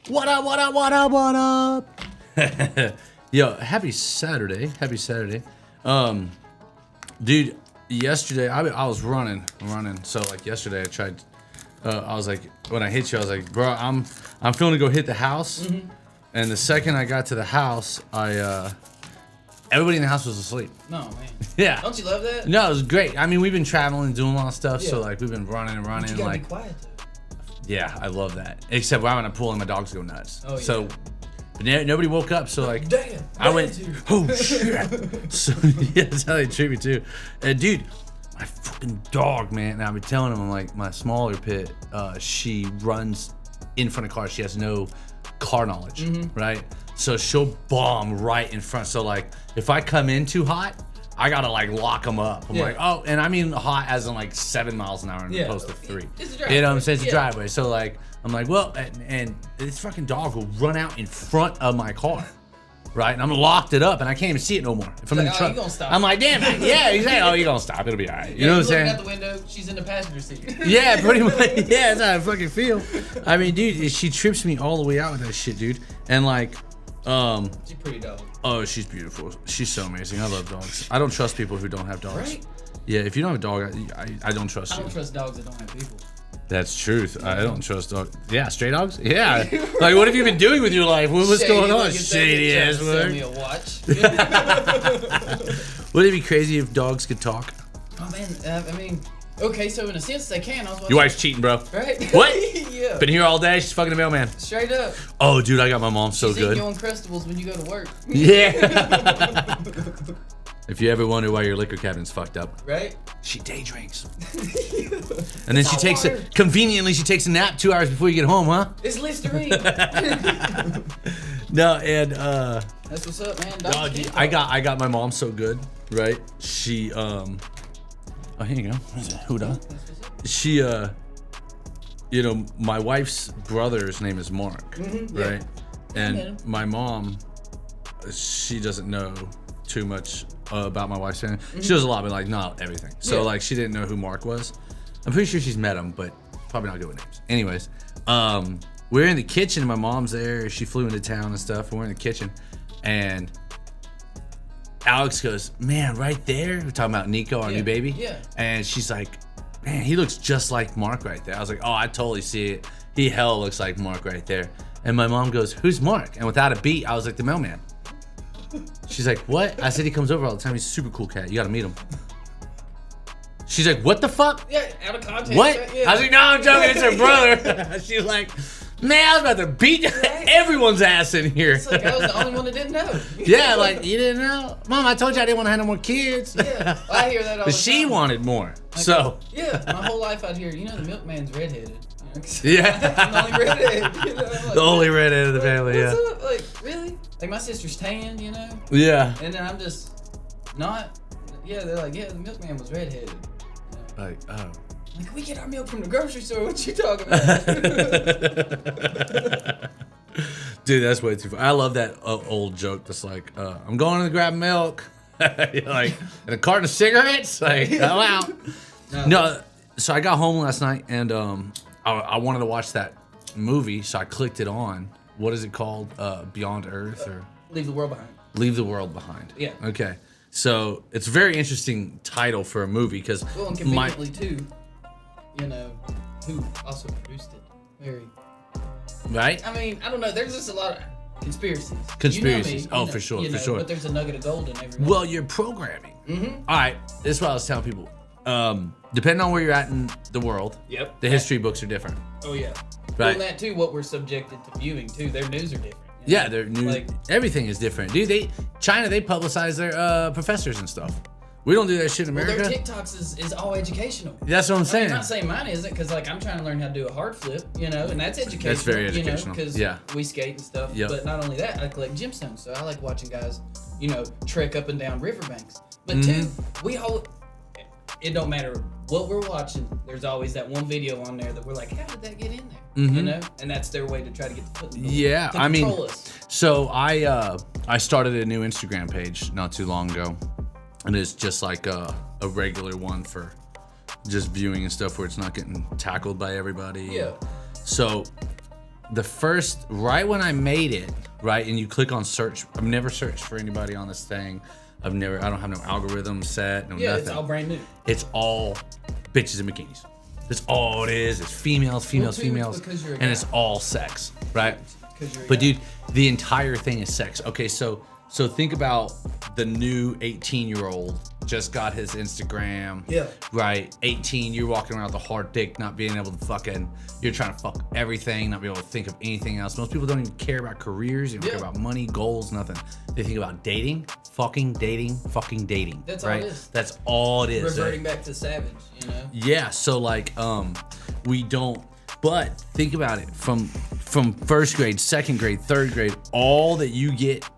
What up, what up, what up, what up? Yo, happy Saturday. Happy Saturday. Dude, yesterday, I was running. So, like, yesterday I tried, I was like, when I hit you, I was like, bro, I'm feeling to go hit the house. Mm-hmm. And the second I got to the house, everybody in the house was asleep. No, man. Yeah. Don't you love that? No, it was great. I mean, we've been traveling and doing a lot of stuff, Yeah. so, like, we've been running and running. But you gotta like, be quiet, though. Yeah, I love that. Except when I'm in a pool and my dogs go nuts. Oh, yeah. So, but nobody woke up, so, like, Damn. I went, oh, shit. So, yeah, that's how they treat me, too. And, dude, my fucking dog, man, and I've been telling him, I'm like, my smaller pit, she runs in front of cars. She has no car knowledge, right? So she'll bomb right in front. So, like, if I come in too hot, I gotta, like, lock them up. I'm like, oh, and I mean hot as in, like, 7 miles an hour as opposed to 3. It's a driveway. You know what I'm saying? It's a driveway. So, like, I'm like, well, and this fucking dog will run out in front of my car. Right, and I'm locked it up, and I can't even see it no more. If I'm in the truck, you gonna stop? I'm like, damn, yeah. He's like, oh, you're gonna stop. It'll be all right. You know what I'm saying? Looking out the window, she's in the passenger seat. Yeah, pretty much. Yeah, that's how I fucking feel. I mean, dude, she trips me all the way out with that shit, dude. And like, She's pretty dog. oh, she's beautiful. She's so amazing. I love dogs. I don't trust people who don't have dogs. Right? Yeah, if you don't have a dog, I don't trust you. I don't trust dogs that don't have people. That's truth. I don't trust dogs. Yeah, stray dogs? Yeah. Like, what have you been doing with your life? What's going on? Shady ass Sell word. me a watch. Would it be crazy if dogs could talk? Oh man, I mean, okay, so in a sense they can. I was watching, Your wife's cheating, bro. right? What? Yeah. Been here all day. She's fucking the mailman. Straight up. Oh, dude, I got my mom so She's good. eating your Uncrustables when you go to work. Yeah. If you ever wonder why your liquor cabinet's fucked up, Right? she day drinks. And then she takes conveniently she takes a nap 2 hours before you get home, huh? It's Listerine. No, and That's what's up, man. oh, Dogs dude, can I talk. got my mom so good, right? She oh, here you go. Who done? She you know, my wife's brother's name is Mark, yeah. right? And my mom, she doesn't know too much about my wife's family. She knows a lot, but like not everything. So like she didn't know who Mark was. I'm pretty sure she's met him, but probably not good with names. Anyways, we're in the kitchen and my mom's there. She flew into town and stuff, and we're in the kitchen, and Alex goes, man, right there. We're talking about Nico, our new baby. Yeah. And she's like, man, he looks just like Mark right there. I was like, oh, I totally see it. He hell looks like Mark right there. And my mom goes, who's Mark? And without a beat, I was like, the mailman. She's like, what? I said he comes over all the time. He's a super cool cat. You gotta meet him. She's like, what the fuck? Yeah, out of context. What? Right? Yeah. I was like, no, I'm joking. It's her brother. She's like, man, I was about to beat everyone's ass in here. It's like I was the only one that didn't know. Yeah, like, you didn't know? Mom, I told you I didn't want to have no more kids. Yeah, I hear that all the But she time. wanted more. Like, So, yeah, my whole life I'd hear, you know, the milkman's redheaded. You know, 'cause yeah. I'm the only redhead. You know, I'm like, The only redhead of the family, yeah. What's up? Like, really? Like, my sister's tan, you know? Yeah. And then I'm just not. Yeah, they're like, yeah, the milkman was redheaded. You know? Like, oh. Like, we get our milk from the grocery store. What you talking about? Dude, that's way too funny. I love that old joke that's like, I'm going to grab milk. You're like, and a carton of cigarettes? Like, I'm out. No, so I got home last night and I wanted to watch that movie, so I clicked it on. What is it called? Beyond Earth or Leave the world behind. Leave the World Behind. Yeah. Okay. So it's a very interesting title for a movie because Well, and conveniently, too, you know, who also produced it. Very. right? I mean, I don't know. There's just a lot of conspiracies. Conspiracies. You know me, Oh, you know, for sure, you for know, sure. But there's a nugget of gold in every one. Well, you're programming. All right. This is what I was telling people. Depending on where you're at in the world, Yep. the history books are different. Oh, yeah. Right. Well, and that, too, what we're subjected to viewing, too. Their news are different. you know? Yeah, they're new. Like, Everything is different, dude. China, they publicize their professors and stuff. We don't do that shit in well, America. their TikToks is all educational. That's what I'm I mean, saying. I'm not saying mine isn't, because like I'm trying to learn how to do a hard flip, you know, and that's educational. That's very educational. Because Yeah. we skate and stuff. Yep. But not only that, I collect gemstones, so I like watching guys, you know, trek up and down riverbanks. But Mm-hmm. two, we hold. It don't matter what we're watching. There's always that one video on there that we're like, how did that get in there? You know, and that's their way to try to get the foot in the door, Yeah, to I mean, control us. so I started a new Instagram page not too long ago, and it's just like a regular one for just viewing and stuff where it's not getting tackled by everybody. Yeah. So right when I made it, right, and you click on search. I've never searched for anybody on this thing. I don't have no algorithm set, nothing. It's all brand new. It's all bitches in bikinis. That's all it is. It's females, and it's all sex, right? But dude, the entire thing is sex. Okay, so think about the new 18-year-old just got his Instagram. Yeah. Right. 18, you're walking around with a hard dick, not being able to you're trying to fuck everything, not be able to think of anything else. Most people don't even care about careers. They don't care about money, goals, nothing. They think about dating, fucking dating. That's right? all it is. That's all it is. Reverting back to savage, you know? Yeah. So like, we don't. But think about it, from first grade, second grade, third grade, all that you get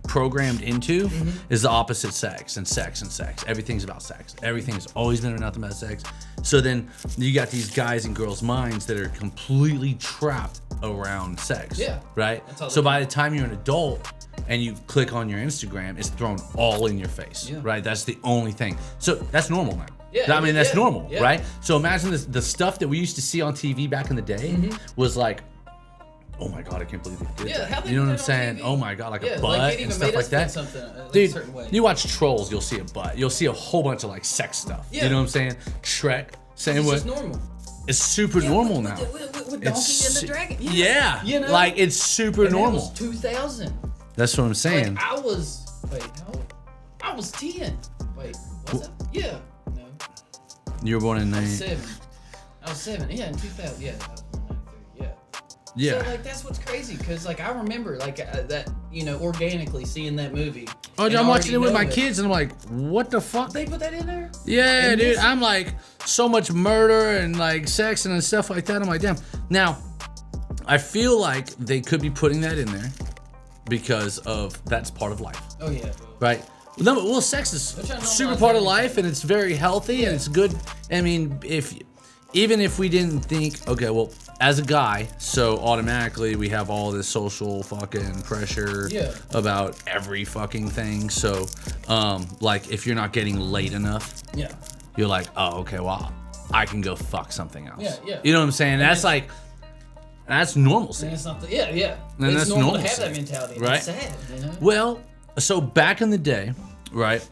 programmed into is the opposite sex and sex. Everything's about sex. Everything has always been nothing about sex. So then you got these guys and girls' minds that are completely trapped around sex. Yeah. Right? So by the time you're an adult and you click on your Instagram, it's thrown all in your face. Yeah. Right? That's the only thing. So that's normal now. Yeah, I mean, that's normal, right? So imagine this, the stuff that we used to see on TV back in the day was like, oh my God, I can't believe they did that. You know what I'm saying? Oh my God, like a butt and stuff like that. Dude, you watch Trolls, you'll see a butt. You'll see a whole bunch of like sex stuff. Yeah. You know what I'm saying? Shrek, same way. It's normal. It's super normal now. With Donkey and the Dragon. Yeah. You know? Like it's super normal. That was 2000. That's what I'm saying. Like I was 10. Wait, was that? Yeah. No. You were born in 97. I was 7. Yeah, in 2000. Yeah. Yeah. So like that's what's crazy, because like I remember like that, you know, organically seeing that movie. Oh, I'm watching it with my kids and I'm like, what the fuck? They put that in there? Yeah, and dude. I'm like, so much murder and like sex and stuff like that. I'm like, damn. Now, I feel like they could be putting that in there because of that's part of life. Oh yeah. Right. Well, sex is super part of life and it's very healthy and it's good. I mean, even if we didn't think, okay, well, as a guy, so automatically we have all this social fucking pressure about every fucking thing. So, like, if you're not getting laid enough, you're like, oh, okay, well, I can go fuck something else. Yeah. You know what I'm saying? That's like, that's normalcy. And it's not yeah. And it's that's normal normalcy, to have that mentality. Right? It's sad, you know? Well, so back in the day, right?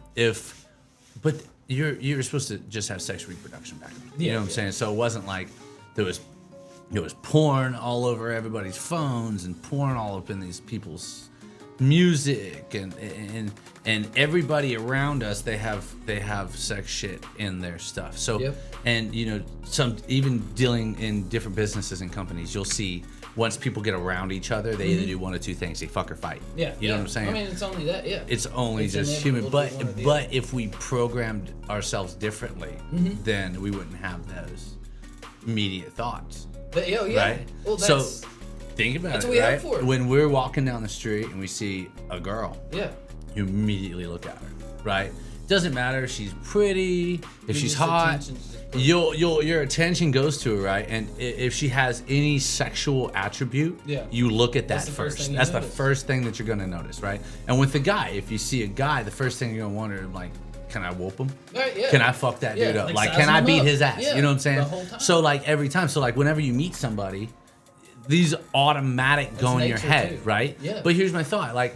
But you're supposed to just have sex reproduction back then. You know what I'm saying? So it wasn't like there was porn all over everybody's phones and porn all up in these people's music and everybody around us, they have sex shit in their stuff. So and you know, some even dealing in different businesses and companies, you'll see once people get around each other, they either do one of two things: they fuck or fight. Yeah, you know what I'm saying? I mean, it's only that. Yeah, it's only just human. But if we programmed ourselves differently, then we wouldn't have those immediate thoughts. But, right? Well, so think about it, right? For it. When we're walking down the street and we see a girl, you immediately look at her, right? Doesn't matter if she's pretty, if she's hot, your attention goes to her, right? And if she has any sexual attribute, you look at that first. That's the first thing that you're gonna notice, right? And with the guy, if you see a guy, the first thing you're gonna wonder, like, can I whoop him? Right, Can I fuck that dude up? Like, can I beat his ass? You know what I'm saying? The whole time. So like every time, so like whenever you meet somebody, these automatic go in your head, too. Right? Yeah. But here's my thought: like,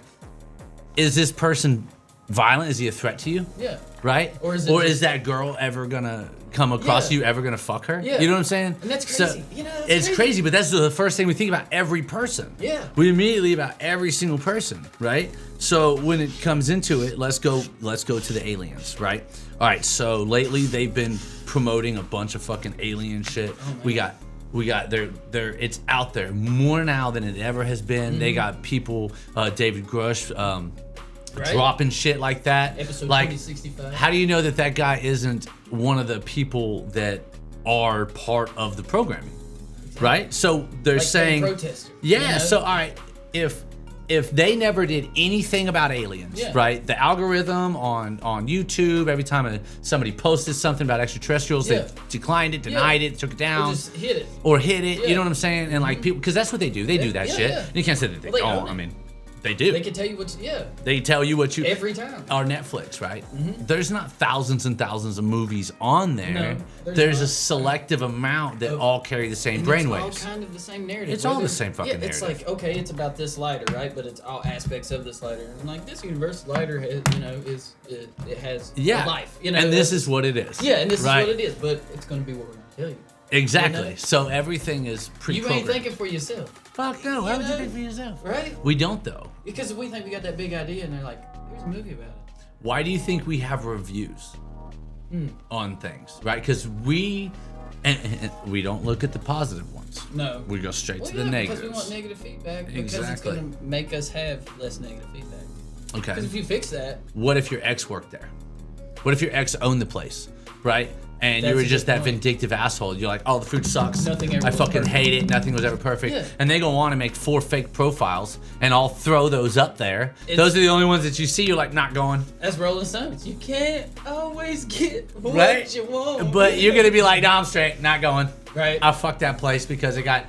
is this person violent? Is he a threat to you? Yeah. Right? Or is that girl ever gonna come across you? Ever gonna fuck her? Yeah. You know what I'm saying? And that's crazy. So, it's crazy, but that's the first thing we think about every person. Yeah. We immediately about every single person, right? So when it comes into it, let's go to the aliens, right? All right. So lately they've been promoting a bunch of fucking alien shit. Oh, we got it's out there more now than it ever has been. They got people, David Grush, dropping shit like that. Episode like 2065. How do you know that guy isn't one of the people that are part of the programming? Right? So they're like saying protester. Yeah, you know? So all right, if they never did anything about aliens, right? The algorithm on YouTube, every time somebody posted something about extraterrestrials, they declined it, denied it, took it down, or just hit it. You know what I'm saying? And like people, because that's what they do. They do that shit. You can't say that they don't. I mean, They do. They can tell you They tell you what you every time. Our Netflix, right? There's not thousands and thousands of movies on there. No, there's not. a selective amount that all carry the same brainwaves. It's all kind of the same narrative. It's all the same fucking narrative. It's like, okay, it's about this lighter, right? But it's all aspects of this lighter. And like this universal lighter has, it has a life. And this is what it is. Yeah, and this is what it is. But it's going to be what we're going to tell you. Exactly. So everything is pre-programmed. You ain't thinking for yourself. Fuck no. Why would you think for yourself? Right? We don't though. Because we think we got that big idea, and they're like, "There's a movie about it." Why do you think we have reviews on things, right? Because we don't look at the positive ones. No. We go straight to the negatives. Because we want negative feedback. Exactly. Because it's going to make us have less negative feedback. Okay. Because if you fix that, what if your ex worked there? What if your ex owned the place, right? And you were just that vindictive asshole. You're like, oh, the food sucks. Nothing ever I was fucking perfect. hate it. Nothing was ever perfect. Yeah. And they go on and make 4 fake profiles, and I'll throw those up there. Those are the only ones that you see. You're like, not going. That's Rolling Stones. You can't always get what you want. But you're gonna be like, no, I'm straight, not going. Right. I fucked that place because it got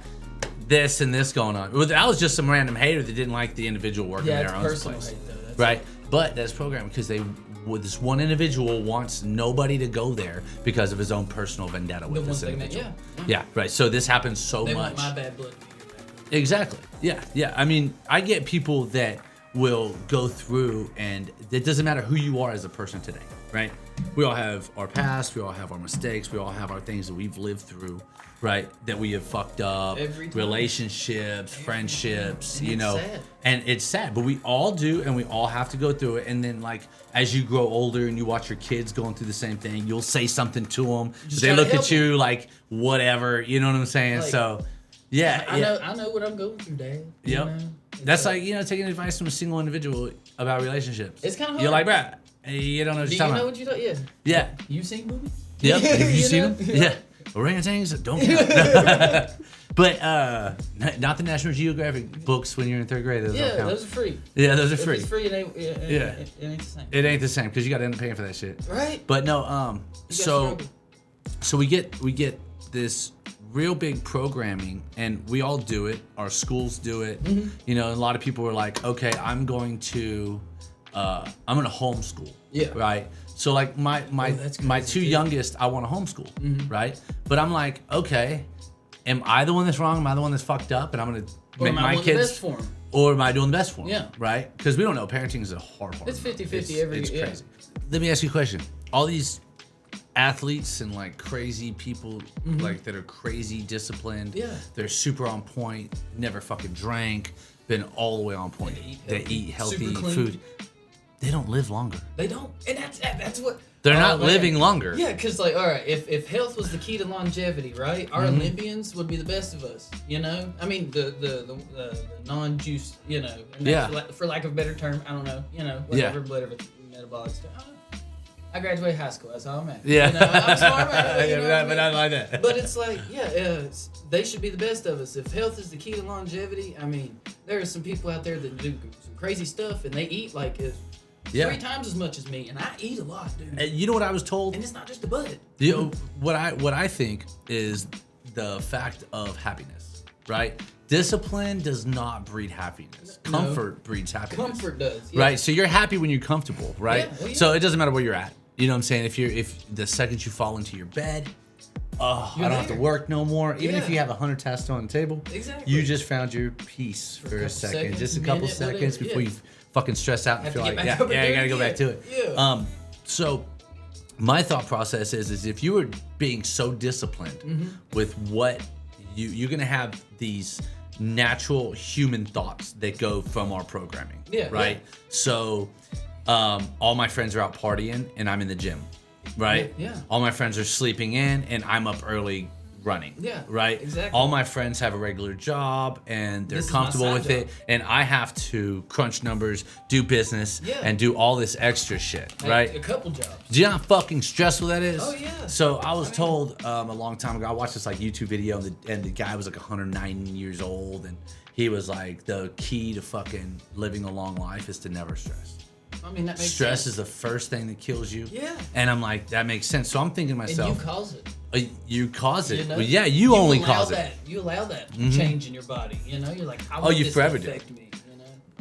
this and this going on. Well, that was just some random hater that didn't like the individual working Yeah, in it's their own personal place. hate, though. That's Right. But that's programmed because this one individual wants nobody to go there because of his own personal vendetta with this individual. Yeah, right. So this happens so They much. want my bad blood to be your bad blood. Exactly. Yeah. I mean, I get people that will go through, and it doesn't matter who you are as a person today, right? We all have our past, we all have our mistakes, we all have our things that we've lived through, right? That we have fucked up, relationships, friendships, and it's sad. And it's sad, but we all do, and we all have to go through it. And then, like, as you grow older and you watch your kids going through the same thing, you'll say something to them. They look at you like, whatever, you know what I'm saying? Like, so, yeah. I know what I'm going through, Dad. Yep. That's like, taking advice from a single individual about relationships. It's kind of hard. You're like, bruh, you don't know what you're talking about. what you do? Yeah. Yeah. You seen movies? Yep. Have you seen them? Yeah. Orangutans don't count. But not the National Geographic books when you're in 3rd grade. Those don't count. Those are free. Yeah, those are If free. it's free, it ain't the same. It ain't the same because you got to end up paying for that shit. Right. But no, so we get this real big programming, and we all do it. Our schools do it. A lot of people are like, okay, I'm going to homeschool. Yeah. Right. So like my 2 youngest, I want to homeschool. Right. But I'm like, okay, am I the one that's wrong? Am I the one that's fucked up? And I'm gonna make my kids. The best for 'em? Or am I doing the best for them? Yeah. Right? Because we don't know. Parenting is a hard part. It's 50-50 It's crazy. Let me ask you a question. All these athletes and like crazy people like that are crazy disciplined. Yeah. They're super on point, never fucking drank, been all the way on point. They eat healthy food. They don't live longer. They don't. And that's what... They're not living longer. Yeah, because like, all right, if health was the key to longevity, right? Our Olympians would be the best of us, I mean, the non-juice, and for lack of a better term, I don't know, whatever metabolic stuff. I don't know. I graduated high school. That's all I'm at. Yeah. I'm smart, but not like that. But it's like, they should be the best of us. If health is the key to longevity, I mean, there are some people out there that do some crazy stuff, and they eat like 3 times as much as me, and I eat a lot, dude. You know what I was told? And it's not just the butt. What I think is the fact of happiness, right? Discipline does not breed happiness. Comfort breeds happiness. Comfort does, right? So you're happy when you're comfortable, right? Yeah, well, yeah. So it doesn't matter where you're at. You know what I'm saying? If the second you fall into your bed, I don't have to work no more. Even if you have 100 tests on the table, you just found your peace for a second, just a couple seconds before you fucking stress out and feel like, you gotta go back to it. Yeah. So my thought process is if you were being so disciplined with what you're gonna have these natural human thoughts that go from our programming. Right. Yeah. So all my friends are out partying and I'm in the gym. Right. Yeah. All my friends are sleeping in and I'm up early running. Yeah. Right. Exactly. All my friends have a regular job and they're comfortable with it, and I have to crunch numbers, do business, and do all this extra shit. Right. A couple jobs. Do you know how fucking stressful that is? Oh yeah. So I was told a long time ago. I watched this like YouTube video, and the guy was like 109 years old, and he was like, the key to fucking living a long life is to never stress. I mean, that makes stress sense. is the first thing that kills you. Yeah. And I'm like, that makes sense. So I'm thinking to myself, and you cause it. You cause it. You know? Well, yeah, you only cause it. You allow that change in your body. You're like, how will this affect me?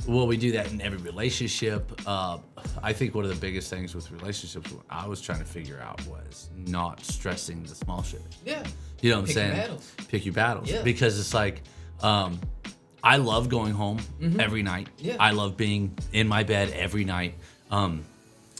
Well, we do that in every relationship. I think one of the biggest things with relationships, what I was trying to figure out was not stressing the small shit. Yeah. You know what I'm Pick saying? your battles. Pick your battles. Yeah. Because it's like, I love going home every night. Yeah. I love being in my bed every night.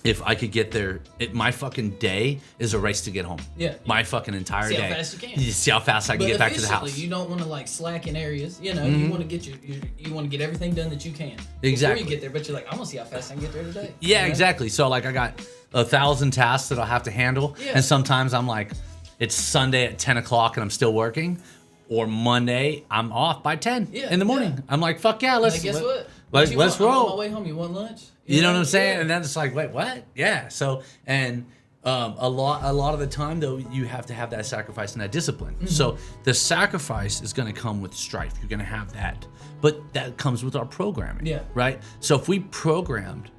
If I could get there, my fucking day is a race to get home. Yeah. My fucking entire See day. how fast you can. You see how fast I can get back to the house. You don't want to like slack in areas. You know, you want to get you want to get everything done that you can Exactly. before you get there. But you're like, I want to see how fast I can get there today. Yeah, You know? exactly. So like I got 1,000 tasks that I'll have to handle, Yeah. and sometimes I'm like, it's Sunday at 10 o'clock and I'm still working, or Monday I'm off by 10 in the morning. Yeah. I'm like, fuck yeah, Like, guess what? Let's I'm roll. on my way home. You want lunch? You know what I'm saying? Yeah. And then it's like, wait, what? Yeah. So and a lot of the time though, you have to have that sacrifice and that discipline. So the sacrifice is going to come with strife. You're going to have that, but that comes with our programming. Yeah. Right. So if we programmed,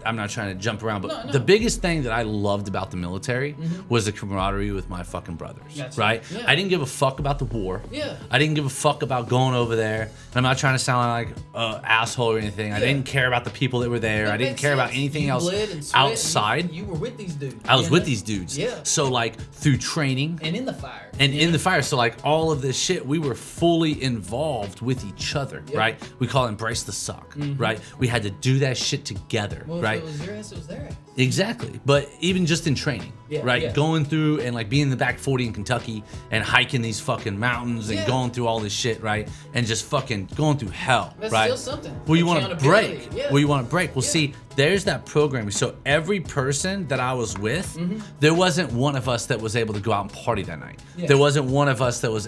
I'm not trying to jump around, but No. the biggest thing that I loved about the military was the camaraderie with my fucking brothers, Gotcha. right? Yeah. I didn't give a fuck about the war. Yeah. I didn't give a fuck about going over there. And I'm not trying to sound like an asshole or anything. I Yeah. didn't care about the people that were there. That I didn't makes care about sense. anything You else bled and sweat and outside. You were with these dudes. I was you with know? these dudes. Yeah. So like through training And in the fire. and in the fire, so like all of this shit, we were fully involved with each other, Yep. right? We call it embrace the suck, right? We had to do that shit together, Well, right? if it was your ass, it was their ass. Exactly. But even just in training, Yeah, right? yeah. Going through and like being in the back 40 in Kentucky and hiking these fucking mountains and Yeah. going through all this shit, right? And just fucking going through hell, That's right? still something. Well, you want to Accountability, break. yeah. Well, you want to break. Well, Yeah. see, there's that programming. So every person that I was with, Mm-hmm. there wasn't one of us that was able to go out and party that night. Yeah. There wasn't one of us that was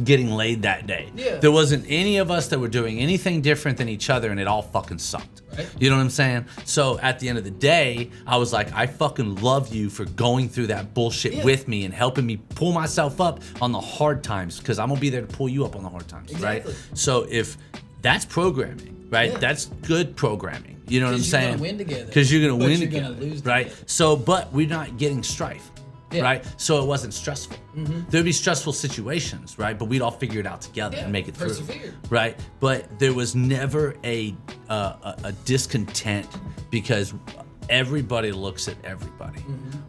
getting laid that day. Yeah. There wasn't any of us that were doing anything different than each other, and it all fucking sucked. Right. You know what I'm saying? So at the end of the day, I was like, I fucking love you for going through that bullshit Yeah. with me and helping me pull myself up on the hard times, because I'm gonna be there to pull you up on the hard times, Exactly. right? So if that's programming, right? Yeah. That's good programming. You know what I'm 'Cause you're saying? gonna win together. Because you're gonna But win you're together, gonna lose right? together. So, but we're not getting strife. Yeah. Right, so it wasn't stressful. There'd be stressful situations, right? But we'd all figure it out together Yeah, and make it through, persevere. right? But there was never a discontent, because everybody looks at everybody,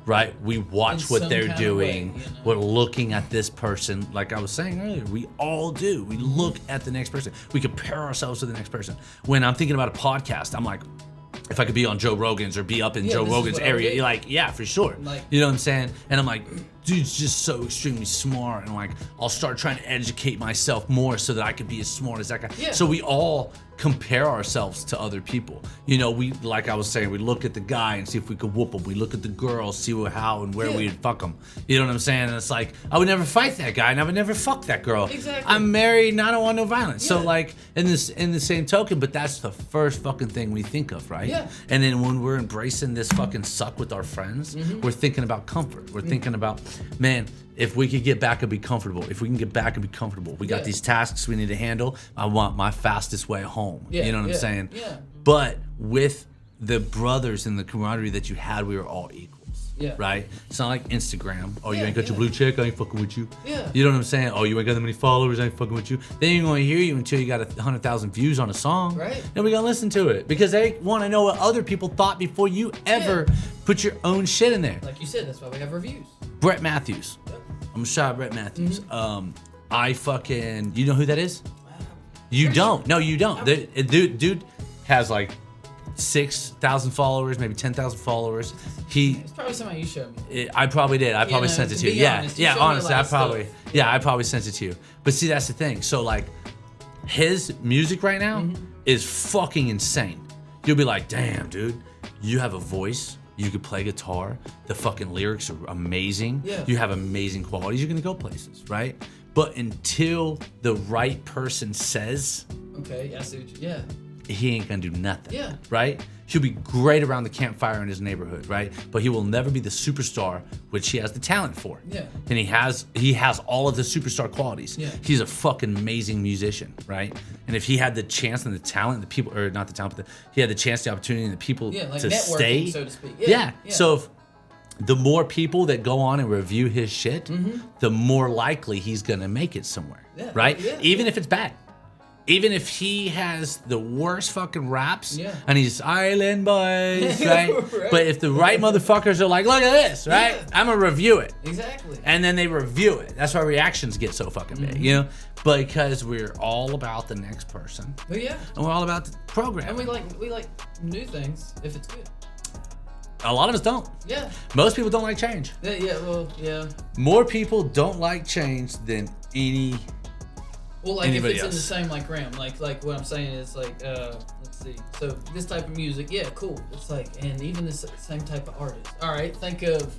right? We watch In what some they're kind of doing. way, you know? We're looking at this person, like I was saying earlier. We all do. We look at the next person. We compare ourselves to the next person. When I'm thinking about a podcast, I'm like, if I could be on Joe Rogan's or be up in Yeah, Joe this is Rogan's what I would area, do. you're like, yeah, for sure. Like- You know what I'm saying? And I'm like, dude's just so extremely smart. And like, I'll start trying to educate myself more so that I could be as smart as that guy. Yeah. So we all compare ourselves to other people. You know, we, like I was saying, we look at the guy and see if we could whoop him. We look at the girl, see how and where Yeah. we'd fuck them. You know what I'm saying? And it's like, I would never fight that guy and I would never fuck that girl. Exactly. I'm married and I don't want no violence. So Yeah. like, in the same token, but that's the first fucking thing we think of, right? Yeah. And then when we're embracing this fucking suck with our friends, we're thinking about comfort. We're thinking about, man, if we could get back and be comfortable, if we can get back and be comfortable, we got Yeah. these tasks we need to handle. I want my fastest way home. Yeah, You know what I'm yeah, saying? yeah. But with the brothers and the camaraderie that you had, we were all equals. Yeah. Right? It's not like Instagram. Oh, you Yeah, ain't got your yeah. blue check, I ain't fucking with you. Yeah. You know what I'm saying? Oh, you ain't got that many followers, I ain't fucking with you. They ain't gonna hear you until you got 100,000 views on a song. Right. And we gonna listen to it because they want to know what other people thought before you ever put your own shit in there. Like you said, that's why we have reviews. Brett Matthews. Yep. I'm gonna shout out Brett Matthews. Mm-hmm. I fucking, you know who that is? You Pretty don't. sure. No, you don't. Dude has like 6,000 followers, maybe 10,000 followers. It's probably somebody you showed me. I probably did. I probably know, sent it to to you. be Yeah, honest, you yeah. showed me a Honestly, lot I of probably, stuff. yeah, I probably sent it to you. But see, that's the thing. So like, his music right now Mm-hmm. is fucking insane. You'll be like, damn, dude, you have a voice. You could play guitar. The fucking lyrics are amazing. Yeah. You have amazing qualities. You're gonna go places, right? But until the right person says Okay, I see what you. Yeah. he ain't gonna do nothing. Yeah. Right? He'll be great around the campfire in his neighborhood, right? But he will never be the superstar which he has the talent for. Yeah. And he has all of the superstar qualities. Yeah. He's a fucking amazing musician, right? And if he had the chance and the talent, the people, or not the talent, but he had the chance, the opportunity, and the people Yeah, like to networking, stay. so to speak. Yeah. So if the more people that go on and review his shit, the more likely he's gonna make it somewhere, Yeah, right? yeah, Even if it's bad. Even if he has the worst fucking raps, Yeah. and he's Island Boys, right? Right. But if the right motherfuckers are like, look at this, right? Yeah. I'm gonna review it. Exactly. And then they review it. That's why reactions get so fucking big, you know? Because we're all about the next person. But yeah. And we're all about the program. And we like new things if it's good. A lot of us don't. Yeah. Most people don't like change. Yeah. Well, yeah. More people don't like change than Well, like anybody if it's else. in the same like realm, like what I'm saying is like, let's see. So this type of music, yeah, cool. It's like, and even this same type of artist. All right, think of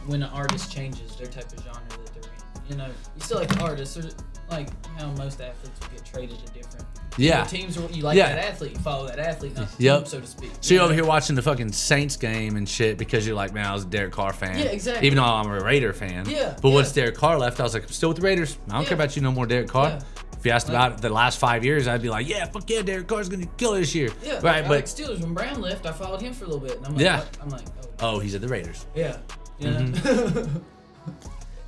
when an artist changes their type of genre that they're in. You know, you still like the artist, or like how most athletes will get traded to different. Yeah. Teams are, you like Yeah. that athlete, you follow that athlete, not the Yep. team, so to speak. So you're You over know? here watching the fucking Saints game and shit because you're like, man, I was a Derek Carr fan. Yeah, exactly. Even though I'm a Raider fan. Yeah, But yeah. once Derek Carr left, I was like, I'm still with the Raiders. I don't Yeah. care about you no more, Derek Carr. Yeah. If you asked about the last 5 years, I'd be like, yeah, fuck yeah, Derek Carr's gonna kill it this year. Yeah, Right, I but like Steelers when Brown left, I followed him for a little bit, and I'm like, Yeah. what? I'm like, oh, he's at the Raiders. yeah, you know. Mm-hmm.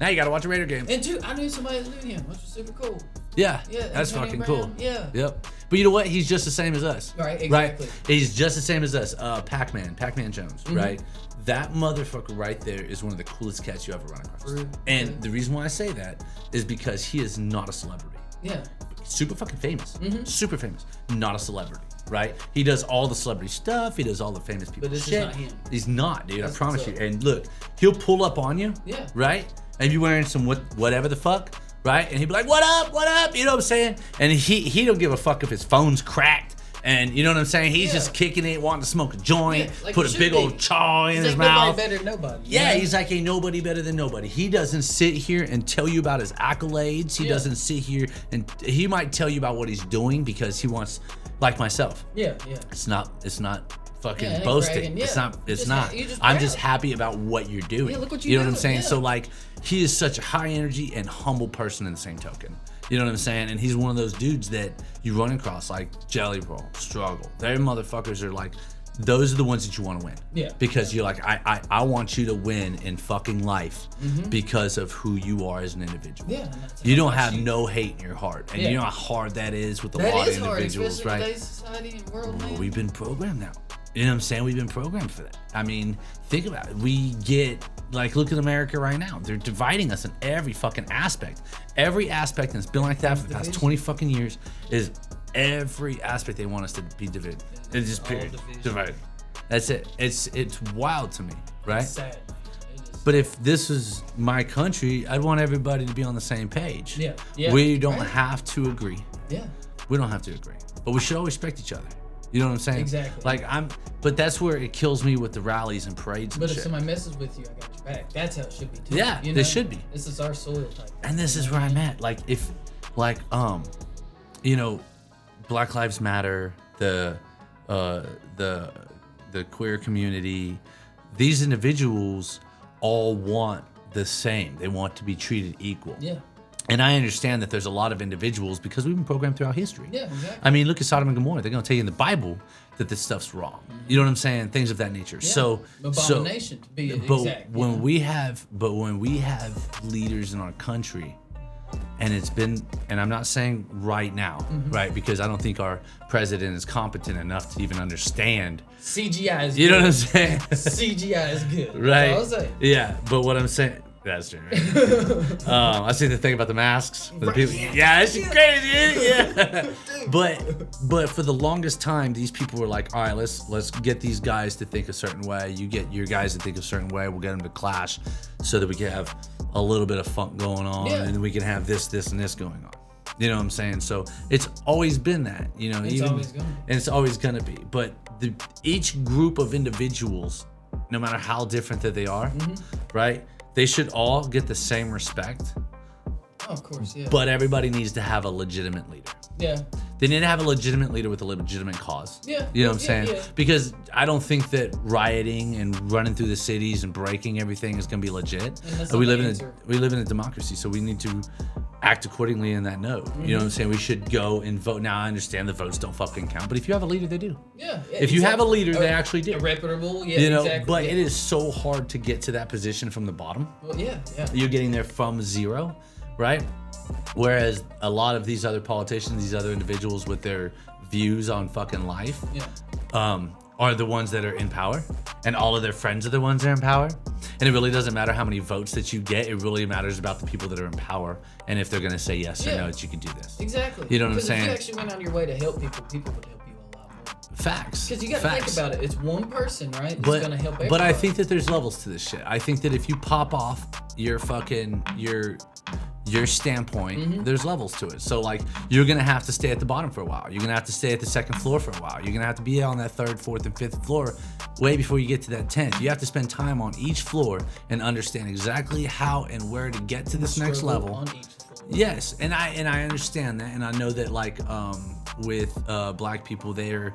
Now you gotta watch a Raider game. And dude, I knew somebody that knew him, which was super cool. Yeah, Yeah, that's Antonio fucking Brown, cool. yeah. Yep. But you know what? He's just the same as us. Right, exactly. Right? He's just the same as us. Pac-Man Jones, Mm-hmm. right? That motherfucker right there is one of the coolest cats you ever run across. True. And Yeah. the reason why I say that is because he is not a celebrity. Yeah. Super fucking famous. Mm-hmm. Super famous. Not a celebrity, right? He does all the celebrity stuff. He does all the famous people But this is shit. not him. He's not, dude. That's I promise you. what's up. And look, he'll pull up on you. Yeah. Right? And you wearing some whatever the fuck, right? And he'd be like, "What up? What up?" You know what I'm saying? And he don't give a fuck if his phone's cracked. And you know what I'm saying? He's Yeah. just kicking it, wanting to smoke a joint, Yeah, like put he a should big be. old chaw in He's his like mouth. nobody better than nobody. you Yeah, know? he's like, ain't nobody better than nobody. He doesn't sit here and tell you about his accolades. He Yeah. doesn't sit here and he might tell you about what he's doing because he wants, like myself. Yeah. It's not fucking Yeah, it ain't boasting. bragging. It's Yeah. not. It's Just not. you're just I'm proud. just happy about what you're doing. Yeah, look what you you're know what I'm doing, saying? yeah. So like, he is such a high energy and humble person in the same token. You know what I'm saying? And he's one of those dudes that you run across like Jelly Roll, Struggle. Their motherfuckers are like, those are the ones that you want to win. Yeah. Because you're like, I want you to win in fucking life because of who you are as an individual. Yeah. and that's You how don't much have no hate in your heart. And Yeah. you know how hard that is with a That lot is of hard, individuals, especially in right? today's society and world, Well, man. we've been programmed now. You know what I'm saying? We've been programmed for that. I mean, think about it. We get, like, look at America right now. They're dividing us in every fucking aspect. Every aspect, and it's been like that for the past 20 fucking years, is every aspect they want us to be divided. It's just all period. division. Divided. That's it. It's wild to me, right? It's sad. It is. But if this was my country, I'd want everybody to be on the same page. Yeah. Yeah. We don't Right. have to agree. Yeah. We don't have to agree, but we should all respect each other. You know what I'm saying? Exactly. Like but that's where it kills me with the rallies and parades and But if shit. somebody messes with you, I got your back. That's how it should be too. Yeah, you they know? should be. This is our soil type. And this is where I'm at. Like if, like you know, Black Lives Matter, the queer community, these individuals all want the same. They want to be treated equal. Yeah. And I understand that there's a lot of individuals because we've been programmed throughout history. Yeah, exactly. I mean, look at Sodom and Gomorrah. They're going to tell you in the Bible that this stuff's wrong. You know what I'm saying? Things of that nature. Yeah. So, Abomination to be but exact. you when know? we have leaders in our country, and it's been, and I'm not saying right now, Mm-hmm. right? Because I don't think our president is competent enough to even understand. CGI is You know good. what I'm saying? CGI is good. Right? That's all I'll say. Yeah, but what I'm saying, that's true. Right? I seen the thing about the masks for the Right, people. yeah. Yeah, it's crazy. Yeah, but for the longest time, these people were like, all right, let's get these guys to think a certain way. You get your guys to think a certain way. We'll get them to clash, so that we can have a little bit of funk going on, Yeah. and we can have this, and this going on. You know what I'm saying? So it's always been that. You know, It's always gonna be. and it's always gonna be. But each group of individuals, no matter how different that they are, right? They should all get the same respect, Oh, of course, yeah. but everybody needs to have a legitimate leader. yeah. They need to have a legitimate leader with a legitimate cause. Yeah, You know what I'm yeah, saying? yeah. Because I don't think that rioting and running through the cities and breaking everything is going to be legit. that's But we not live the in answer. we live in a democracy, so we need to act accordingly in that note. You know what I'm saying? We should go and vote. Now I understand the votes don't fucking count, but if you have a leader, they do. Yeah. If you have a leader, they actually do. A reputable, yeah, You know, exactly. but yeah. it is so hard to get to that position from the bottom. Well, yeah, yeah. You're getting there from zero, right? Whereas a lot of these other politicians, these other individuals with their views on fucking life, are the ones that are in power, and all of their friends are the ones that are in power. And it really doesn't matter how many votes that you get. It really matters about the people that are in power and if they're going to say yes or no that you can do this. Exactly. You know what I'm saying? If you actually went out of your way to help people, people would help you a lot more. Facts. Because you got to think about it. It's one person, right? That's going to help everybody. But I think that there's levels to this shit. I think that if you pop off your fucking your standpoint, there's levels to it. So like, you're gonna have to stay at the bottom for a while. You're gonna have to stay at the second floor for a while. You're gonna have to be on that third, fourth, and fifth floor way before you get to that 10th. You have to spend time on each floor and understand exactly how and where to get to this next level. On each floor. Yes, and I understand that, and I know that like with black people, they're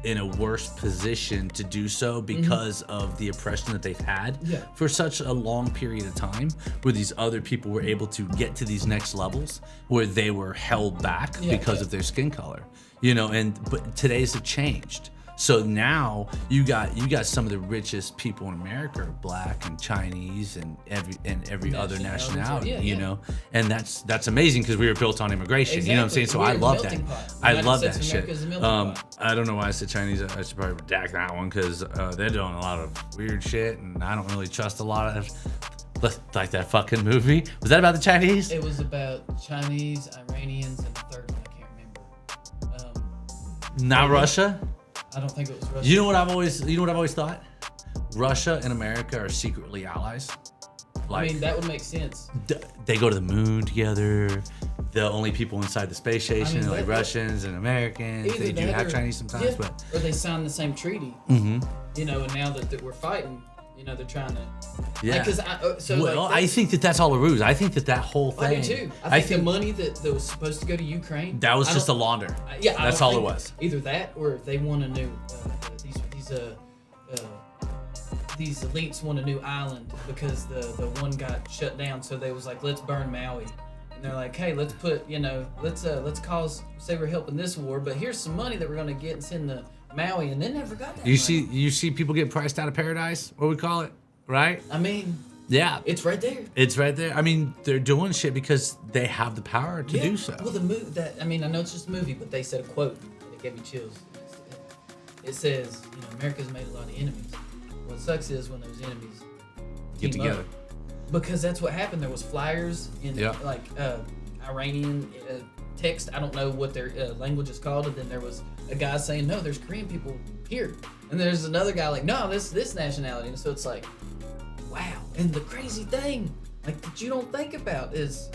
in a worse position to do so because of the oppression that they've had for such a long period of time, where these other people were able to get to these next levels where they were held back because of their skin color, you know. And but today's have changed. So now you got some of the richest people in America are black and Chinese and every other nationality, you know, and that's amazing because we were built on immigration. Exactly. You know what I'm saying? So I love that. I love that shit. I don't know why I said Chinese. I should probably redact that one because they're doing a lot of weird shit, and I don't really trust a lot of. Like that fucking movie. Was that about the Chinese? It was about Chinese, Iranians, and the third one I can't remember. Not Russia. I don't think it was Russia. You know what I've always thought? Russia and America are secretly allies. Like, I mean, that would make sense. They go to the moon together. The only people inside the space station are like Russians and Americans. They do have Chinese sometimes, but or they signed the same treaty. You know, and now that we're fighting, you know, they're trying to. Yeah. Like, I think that's all a ruse. I think that whole thing. I do too. I think the money that was supposed to go to Ukraine. That was just a launder. That's all it was. Either that, or if they want a new these elites want a new island because the one got shut down. So they was like, let's burn Maui. And they're like, hey, let's put, you know, let's say we're helping this war, but here's some money that we're gonna get and send to Maui, and they never got that. You see people get priced out of paradise, what we call it, right? I mean, yeah, it's right there. It's right there. I mean, they're doing shit because they have the power to do so. Well, I know it's just a movie, but they said a quote and it gave me chills. It says, you know, America's made a lot of enemies. What sucks is when those enemies get together. Because that's what happened. There was flyers in like Iranian text. I don't know what their language is called. And then there was a guy saying, no, there's Korean people here. And there's another guy like, no, this nationality. And so it's like, wow. And the crazy thing, like, that you don't think about is,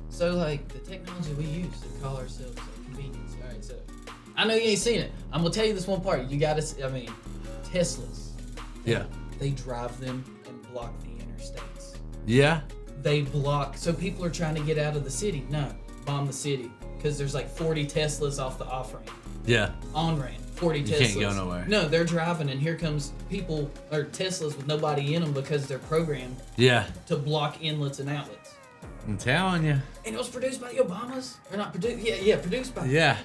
so like the technology we use to call ourselves convenience. All right, so I know you ain't seen it. I'm gonna tell you this one part. You gotta, Teslas. Yeah. They drive them and block the interstates. Yeah. They block, so people are trying to get out of the city. No, bomb the city. Because there's like 40 Teslas off the off-ramp. Yeah. On-ramp, 40 Teslas. You can't go nowhere. No, they're driving and here comes people, or Teslas with nobody in them because they're programmed to block inlets and outlets. I'm telling you. And it was produced by the Obamas? Or not produced, produced by. Yeah.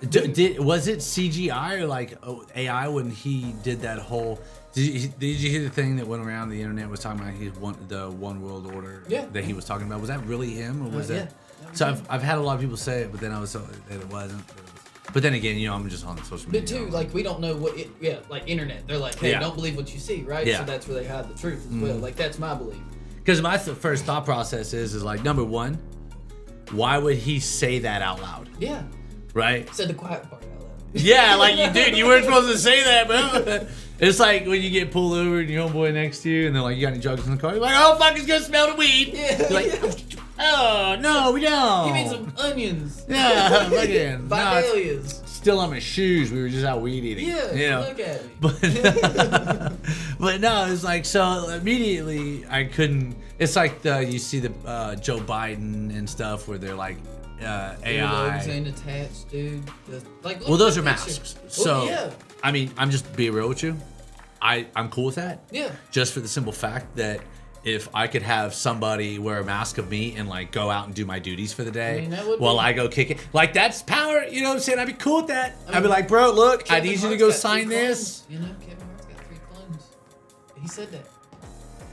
Was it CGI or like AI when he did that whole? Did you hear the thing that went around the internet was talking about the one world order that he was talking about? Was that really him or was that? So I've had a lot of people say it, but then I was told that it wasn't. But then again, you know, I'm just on social media. But too, like we don't know what like internet. They're like, hey, don't believe what you see, right? So that's where they hide the truth as well. Like that's my belief. Because my first thought process is like, number one, why would he say that out loud? Yeah. Right? Said the quiet part out loud. Yeah, like you weren't supposed to say that, bro. It's like when you get pulled over and your homeboy next to you and they're like, you got any drugs in the car? You're like, oh, fuck, it's gonna smell the weed. Yeah. You're like, oh, no, we don't. You mean some onions. Yeah, fucking. Vidalias. Still on my shoes. We were just out weed eating. Yeah, you know? Look at me. But no, it's like, so immediately I couldn't. It's like you see the Joe Biden and stuff where they're like, AI. Ain't attached, dude. Well, those are masks. So, yeah. I mean, I'm just being real with you. I'm cool with that. Yeah. Just for the simple fact that if I could have somebody wear a mask of me and like go out and do my duties for the day I go kick it, like that's power. You know what I'm saying? I'd be cool with that. I'd be like, bro, look, I need you to go sign this. You know, Kevin Hart's got 3 clones. He said that.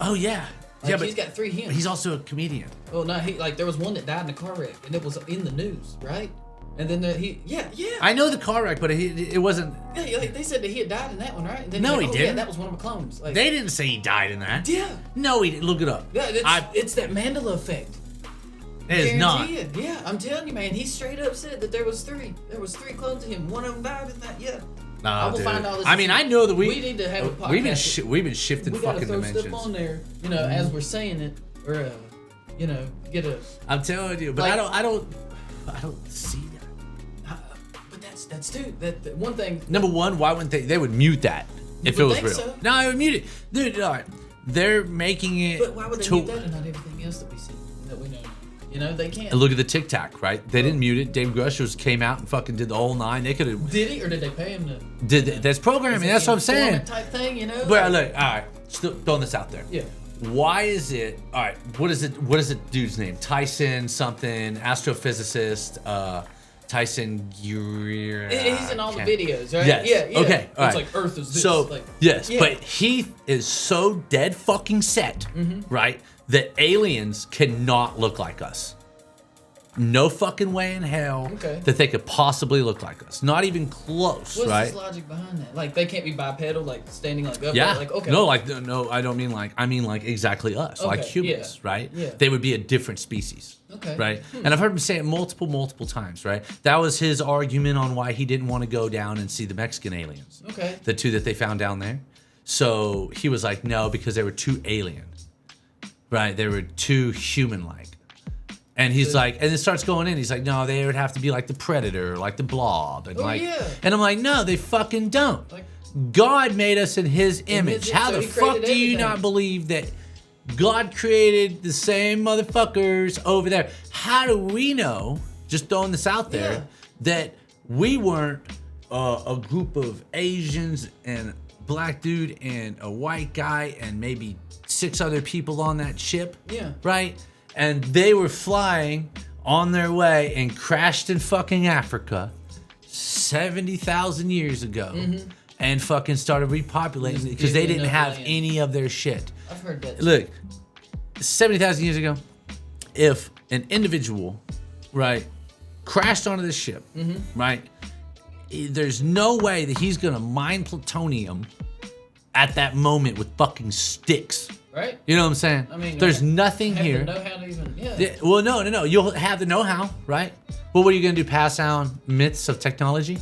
Oh yeah. Like, he's got 3 hens. He's also a comedian. Oh no, there was one that died in a car wreck, and it was in the news, right? And then yeah. I know the car wreck, but it wasn't. Yeah, like they said that he had died in that one, right? And then No, he didn't. Yeah, that was one of the clones. Like, they didn't say he died in that. Yeah. No, he didn't. Look it up. Yeah, it's that Mandela effect. It is not. Yeah, I'm telling you, man. He straight up said that there was 3. There was 3 clones of him. One of them died in that. Yeah. Nah, I will find all this. I mean, I know that we need to have a podcast. We've been shifting we fucking throw dimensions. Stuff on there, as we're saying it, or get a. I'm telling you, but like, I don't see that. But that's too. That one thing. Number one, why wouldn't they would mute that if it was real? So? No, I would mute it. Dude, all right. They're making it. But why would they mute that and not everything else that we see that we know? They can't. And look at the Tic Tac, right? They didn't mute it. Dave Grushers came out and fucking did the whole 9. They could have. Did he, or did they pay him to? That's programming. That's what I'm saying. Type thing, But look, all right. Still throwing this out there. Yeah. Why is it? All right. What is it? What is the dude's name? Tyson something. Astrophysicist. Tyson Greer. He's in all the videos, right? Yes. Yeah. Okay. All right. It's like Earth is this. So yes, but he is so dead fucking set, right, that aliens cannot look like us. No fucking way in hell that they could possibly look like us. Not even close, What's right? What's the logic behind that? Like, they can't be bipedal, like standing like up. Yeah. Like, okay. No, I don't mean like. I mean like exactly us, like humans, right? Yeah. They would be a different species. Okay. Right? And I've heard him say it multiple times, right? That was his argument on why he didn't want to go down and see the Mexican aliens. Okay. The 2 that they found down there. So he was like, no, because they were too alien. Right? They were too human-like. And he's like, and it starts going in. He's like, no, they would have to be like the Predator, like the Blob. And and I'm like, no, they fucking don't. Like, God made us in his image. How the fuck do you not believe that God created the same motherfuckers over there? How do we know, just throwing this out there, that we weren't a group of Asians and black dude and a white guy and maybe 6 other people on that ship? Yeah. Right? And they were flying on their way and crashed in fucking Africa 70,000 years ago and fucking started repopulating it because they didn't have any of their shit. I've heard that. Look, 70,000 years ago, if an individual, right, crashed onto this ship, right, there's no way that he's gonna mine plutonium at that moment with fucking sticks. Right? You know what I'm saying? I mean, there's nothing here. Know how to even, Well, no. You'll have the know-how, right? Well, what are you gonna do? Pass down myths of technology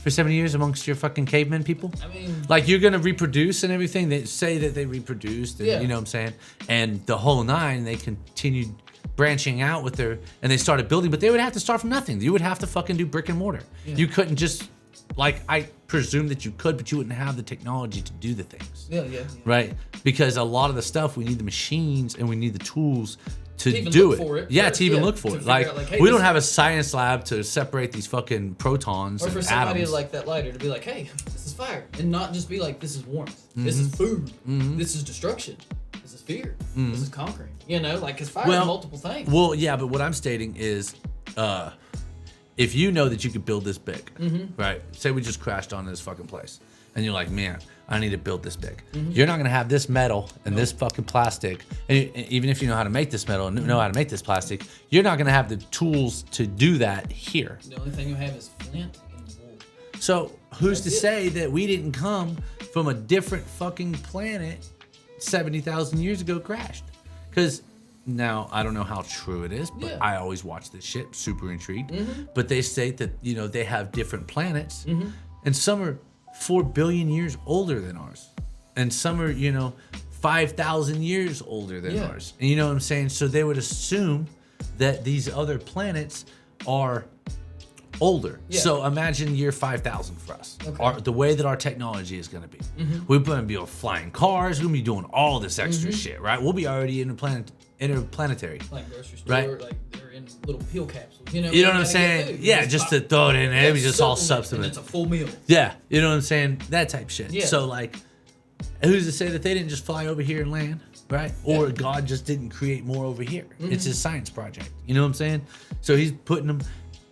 for 70 years amongst your fucking cavemen people? I mean, like you're gonna reproduce and everything. They say that they reproduced, and you know what I'm saying. And the whole 9, they continued branching out with their, and they started building, but they would have to start from nothing. You would have to fucking do brick and mortar. You couldn't just. Like, I presume that you could, but you wouldn't have the technology to do the things. Yeah. Right? Because a lot of the stuff, we need the machines and we need the tools to even do look it. For it. Yeah, to even look for it. Like, out, hey, we don't have a science lab to separate these fucking protons or and for somebody atoms. like that lighter to be like, hey, this is fire. And not just be like, this is warmth. This is food. This is destruction. This is fear. This is conquering. Like, because fire is multiple things. Well, yeah, but what I'm stating is, if you know that you could build this big, right? Say we just crashed onto this fucking place, and you're like, man, I need to build this big. You're not gonna have this metal and this fucking plastic, and even if you know how to make this metal and know how to make this plastic, you're not gonna have the tools to do that here. The only thing you have is flint and wool. So who's to say that we didn't come from a different fucking planet 70,000 years ago crashed? Because now, I don't know how true it is, but I always watch this shit, super intrigued. But they state that, they have different planets, and some are 4 billion years older than ours. And some are, 5,000 years older than ours. And you know what I'm saying? So they would assume that these other planets are older. So imagine year 5,000 for us. The way that our technology is going to be. We're going to be flying cars. We're going to be doing all this extra shit, right? We'll be already interplanetary. Like grocery store, right? Like they're in little pill capsules. You know what I'm saying? Yeah, just to throw it in there. It's just all substance. It's a full meal. Yeah, you know what I'm saying? That type shit. Yeah. So like, who's to say that they didn't just fly over here and land, right? Or God just didn't create more over here. It's his science project. You know what I'm saying? So he's putting them.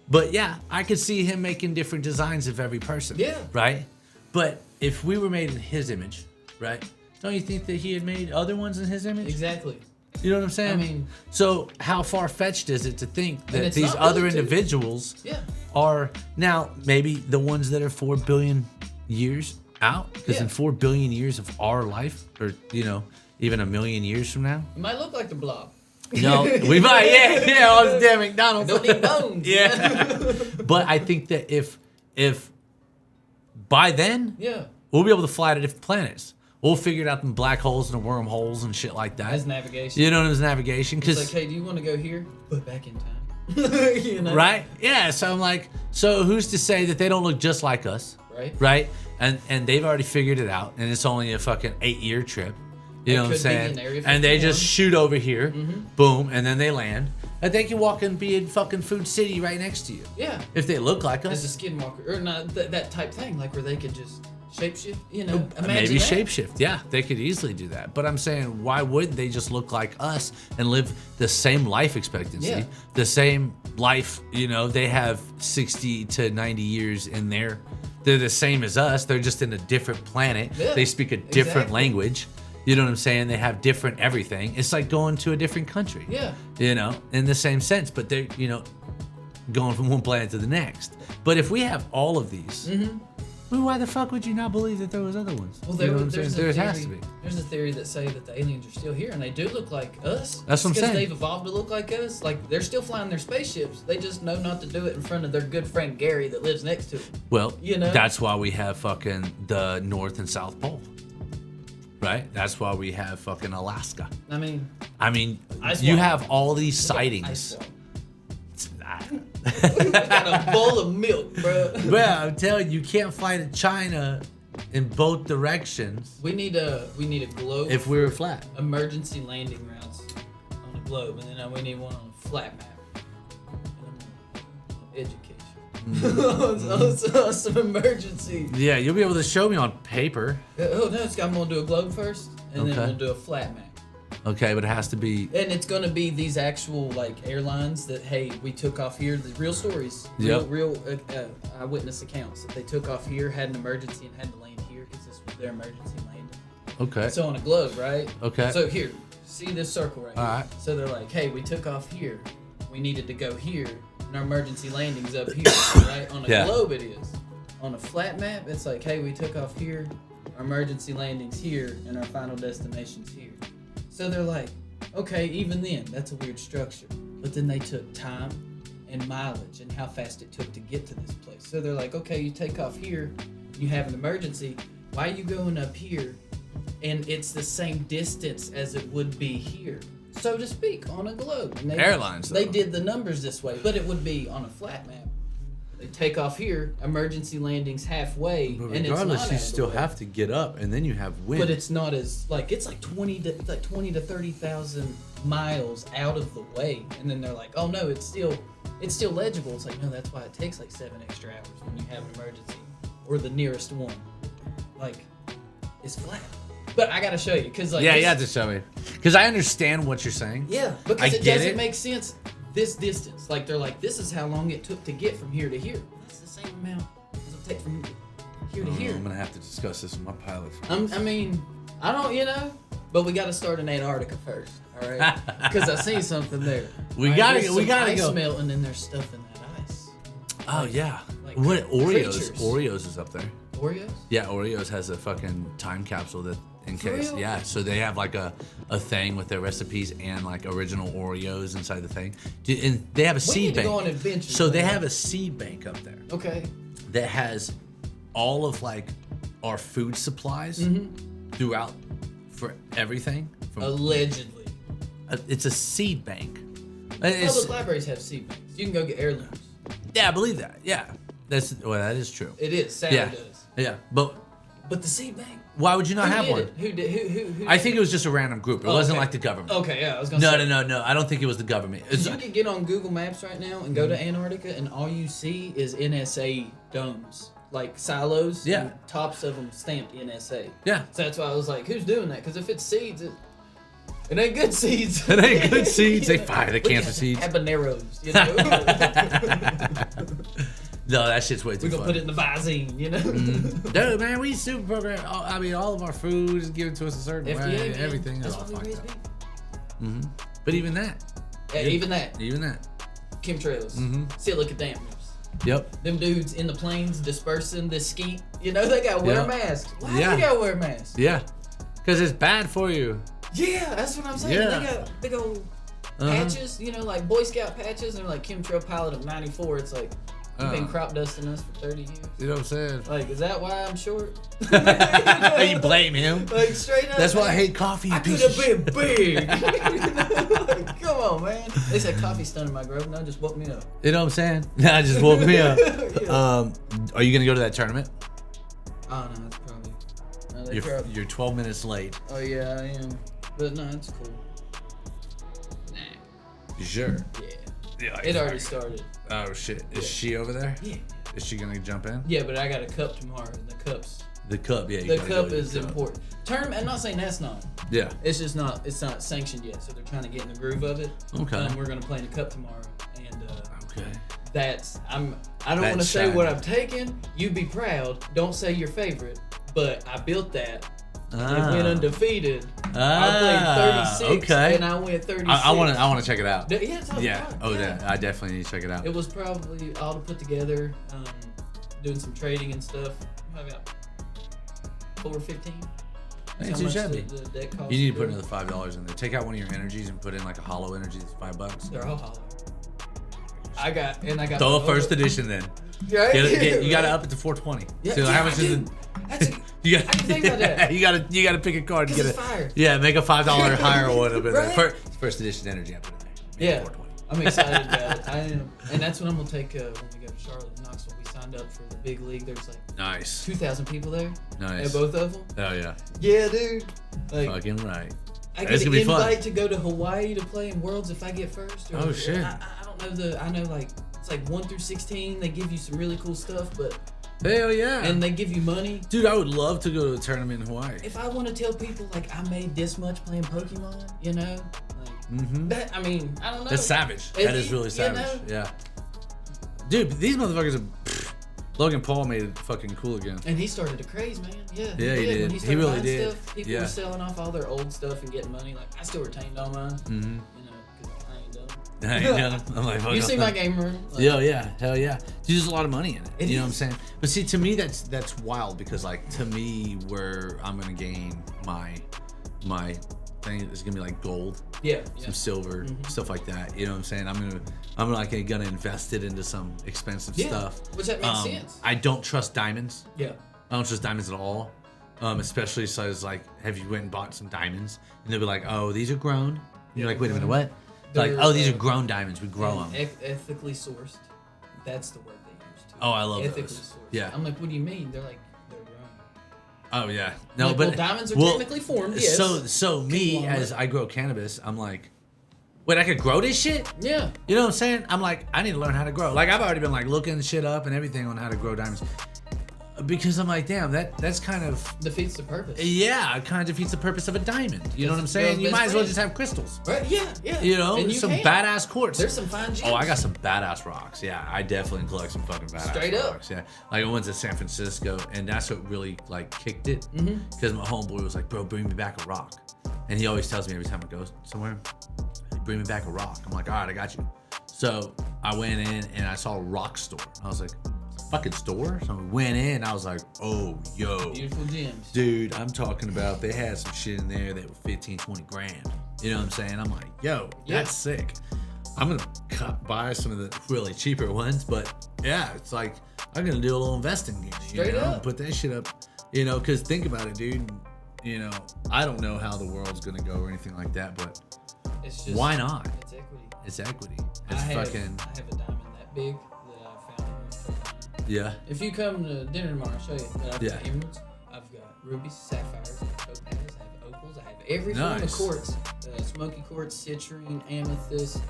But yeah, I could see him making different designs of every person. Yeah. Right? But if we were made in his image, right? don't you think that he had made other ones in his image? Exactly. You know what I'm saying? I mean, so how far-fetched is it to think that it's these not really other too. individuals Yeah. are now maybe the ones that are 4 billion years out? Because in 4 billion years of our life, or even a million years from now, It might look like the Blob. no, we might, yeah, all the damn McDonald's. Don't eat bones. Yeah. But I think that if by then, Yeah. we'll be able to fly to different planets. We'll figure out them black holes and the wormholes and shit like that. As navigation. You know, as navigation. It's like, hey, do you want to go here? But back in time. You know? Right? Yeah. So I'm like, so who's to say that they don't look just like us? Right. Right? And they've already figured it out, and it's only a fucking 8-year trip. You know what I'm saying? And they just shoot over here, boom, and then they land. And they can walk and be in fucking Food City right next to you. Yeah. If they look like As a us. skinwalker. Or not that type thing, like where they could just shapeshift, imagine Maybe that. shapeshift. Yeah, they could easily do that. But I'm saying, why wouldn't they just look like us and live the same life expectancy? Yeah. The same life, they have 60 to 90 years in there. They're the same as us. They're just in a different planet. Yeah, They speak a different exactly. language. You know what I'm saying? They have different everything. It's like going to a different country. Yeah. In the same sense. But they're, going from one planet to the next. But if we have all of these, well, why the fuck would you not believe that there was other ones? Well, You know what I'm there's saying? a There theory, has to be. There's a theory that say that the aliens are still here, and they do look like us. That's what I'm Because saying. they've evolved to look like us. Like, they're still flying their spaceships. They just know not to do it in front of their good friend Gary that lives next to them. Well, You know? that's why we have fucking the North and South Pole. Right? That's why we have fucking Alaska. I mean, Ice You wall. have all these ice sightings. wall. We got a bowl of milk, bro. Well, I'm telling you, you can't fly to China in both directions We need a globe if we were flat. emergency landing routes on the globe, and then we need one on a flat map. Education. Some emergency. Yeah, you'll be able to show me on paper. Oh no, I'm gonna do a globe first, and then Okay. we'll do a flat map. Okay, but it has to be. And it's gonna be these actual like airlines that hey, we took off here. The real stories, Yep. real eyewitness accounts that they took off here, had an emergency, and had to land here because this was their emergency landing. Okay. So on a globe, right? Okay. So here, see this circle right here. Alright. So they're like, hey, we took off here. We needed to go here, and our emergency landing's up here, right? On a Yeah. globe, it is. On a flat map, it's like, hey, we took off here. Our emergency landing's here, and our final destination's here. So they're like, okay, even then, that's a weird structure. But then they took time and mileage and how fast it took to get to this place. So they're like, okay, you take off here, you have an emergency. Why are you going up here? And it's the same distance as it would be here, so to speak, on a globe. And Airlines, They though. did the numbers this way, but it would be on a flat map. They take off here, emergency landings halfway, But and it's regardless, not you out of the still way. have to get up, and then you have wind. But it's not as like it's like 20 to 30,000 miles out of the way, and then they're like, oh no, it's still legible. It's like no, that's why it takes like 7 extra hours when you have an emergency, or the nearest one, like, is flat. But I gotta show you because like yeah, this- you have to show me, because I understand what you're saying. yeah, because I it get doesn't it. make sense. This distance, like they're like, this is how long it took to get from here to here. That's the same amount as it takes from here to here. I'm gonna have to discuss this with my pilot. I mean, I don't, but we got to start in Antarctica first, all right? Because I seen something there. We Right, gotta there's go- we some gotta ice go. melting, and there's stuff in that ice. Oh yeah. like What Oreos? creatures. Oreos is up there. Oreos? Yeah, Oreos has a fucking time capsule that in For case. real? Yeah, so they have like a thing with their recipes and like original Oreos inside the thing. And they have a We seed need to bank. go on adventures. So they man. have a seed bank up there Okay. that has all of like our food supplies Mm-hmm. throughout for everything. From, Allegedly. it's a seed bank. Public It's, libraries have seed banks. You can go get heirlooms. yeah, I believe that. Yeah, that is true. It is. Sadly Yeah, does. yeah, but But the seed bank. why would you not Who have did one? it? Who did? Who? I think it was just a random group. It wasn't okay. like the government. Okay, yeah, I was gonna say. No. I don't think it was the government. It's, You can get on Google Maps right now and go to Antarctica, and all you see is NSA domes, like silos. Yeah. And tops of them stamped NSA. yeah. So that's why I was like, who's doing that? Because if it's seeds, It ain't good seeds. It ain't good seeds. They fire the cancer seeds. Habaneros, you know. No, that shit's way too We're gonna put it in the Visine, you know. Dude, man, we super program. I mean, all of our food is given to us a certain FDA, way. man. Everything is That's all why we fucked raise up. beef. But even that. Yeah, even that. Chemtrails. Silica dampers. Yep. Them dudes in the planes dispersing the skeet. You know, they gotta wear masks. Why do they gotta wear masks? Yeah. Because it's bad for you. Yeah, that's what I'm saying. Yeah. They got big old patches, you know, like Boy Scout patches, and they're like chemtrail pilot of 94. It's like, you've been crop dusting us for 30 years. You know what I'm saying? Like, is that why I'm short? You blame him. Like, straight up. That's why I hate coffee. I could have been big. Like, come on, man. They said coffee stunning my growth. No, just woke me up. You know what I'm saying? Nah, just woke me up. Yeah. Are you gonna go to that tournament? Oh no, it's probably. No, You're 12 minutes late. Oh yeah, I am. But no, it's cool. Nah. You sure? Yeah. It already started. Oh shit! Is she over there? Yeah. Is she gonna jump in? Yeah, but I got a cup tomorrow. The cups. The cup, yeah. The cup is important. Tournament. I'm not saying that's not. Yeah. It's just not. It's not sanctioned yet, so they're trying to get in the groove of it. Okay. We're gonna play in the cup tomorrow, and okay. that's. I don't want to say what I'm taking. You be proud. Don't say your favorite, but I built that. It went undefeated. I played 36, and I went 36. I want to check it out. Yeah, it's all fun. Oh, yeah. I definitely need to check it out. It was probably all to put together, doing some trading and stuff. I got $4.15. Ain't too shabby. The deck cost. You need to put another $5 in there. Take out one of your energies and put in like a hollow energy that's $5. They're all hollow. I got. Throw a first edition then. Right? You got to up it to 420. Yeah, so how much is it? I can think about that. You gotta pick a card and get it. Fire. Yeah, make a $5 higher one of it. Right? First edition energy, I put it there. Yeah. 420. I'm excited about it. I am, and that's what I'm gonna take when we go to Charlotte and Knoxville. We signed up for the big league. There's like nice 2,000 people there. Nice. At both of them. Oh yeah. Yeah, dude. Like, fucking right. I get an invite to go to Hawaii to play in Worlds if I get first. Or, shit. I don't know I know like it's like 1 through 16. They give you some really cool stuff, but. Hell yeah. And they give you money. Dude, I would love to go to a tournament in Hawaii. If I want to tell people like I made this much playing Pokemon, you know, like that. I mean, I don't know. That's savage. That is really savage. You know? Yeah. Dude, these motherfuckers are. Logan Paul made it fucking cool again. And he started a craze, man. Yeah. Yeah, he did. When He really did. Stuff, people were selling off all their old stuff and getting money. Like I still retained all mine. You know, because I ain't dumb. I ain't dumb. I'm like, you see my game room? Like, yeah, hell yeah. Dude, there's a lot of money in it. You know what I'm saying? But see, to me, that's wild because like to me, where I'm gonna gain my thing is gonna be like gold. Yeah. Some silver, stuff like that. You know what I'm saying? I'm like gonna invest it into some expensive stuff. Which that makes sense. I don't trust diamonds. Yeah. I don't trust diamonds at all. Especially so it's like, have you went and bought some diamonds? And they'll be like, oh, these are grown. And you're like, wait a minute, what? They're like, oh, these are grown diamonds. We grow them. Ethically sourced. That's the word they use too. Oh, I love ethically those. Sourced. Yeah. I'm like, what do you mean? They're like, they're grown. Oh yeah. No, like, but well, diamonds are technically formed. Yes. So me as I grow cannabis, I'm like, wait, I could grow this shit? Yeah. You know what I'm saying? I'm like, I need to learn how to grow. Like I've already been like looking shit up and everything on how to grow diamonds. Because I'm like, damn, that's kind of defeats the purpose. Yeah, it kind of defeats the purpose of a diamond. You know what I'm saying? You might as well just have crystals. Right? Yeah. You know, some badass quartz. There's some fine gems. Oh, I got some badass rocks. Yeah, I definitely collect some fucking badass rocks. Yeah, like I went to San Francisco, and that's what really like kicked it. Because my homeboy was like, bro, bring me back a rock. And he always tells me every time I go somewhere, bring me back a rock. I'm like, all right, I got you. So I went in and I saw a rock store. I was like, fucking store? So we went in, I was like, oh, yo. Beautiful gems. Dude, I'm talking about, they had some shit in there that were 15, 20 grand. You know what I'm saying? I'm like, yo, that's sick. I'm gonna buy some of the really cheaper ones, but yeah, it's like, I'm gonna do a little investing here. Straight up. Put that shit up, you know, because think about it, dude. You know, I don't know how the world's gonna go or anything like that, but it's just, why not? It's equity. It's equity. I have a diamond that big that I found in North Carolina. Yeah. If you come to dinner tomorrow, I'll show you. But I've got emeralds, I've got rubies, sapphires, I have topazes, I have opals, I have every form of quartz. Smoky quartz, citrine, amethyst,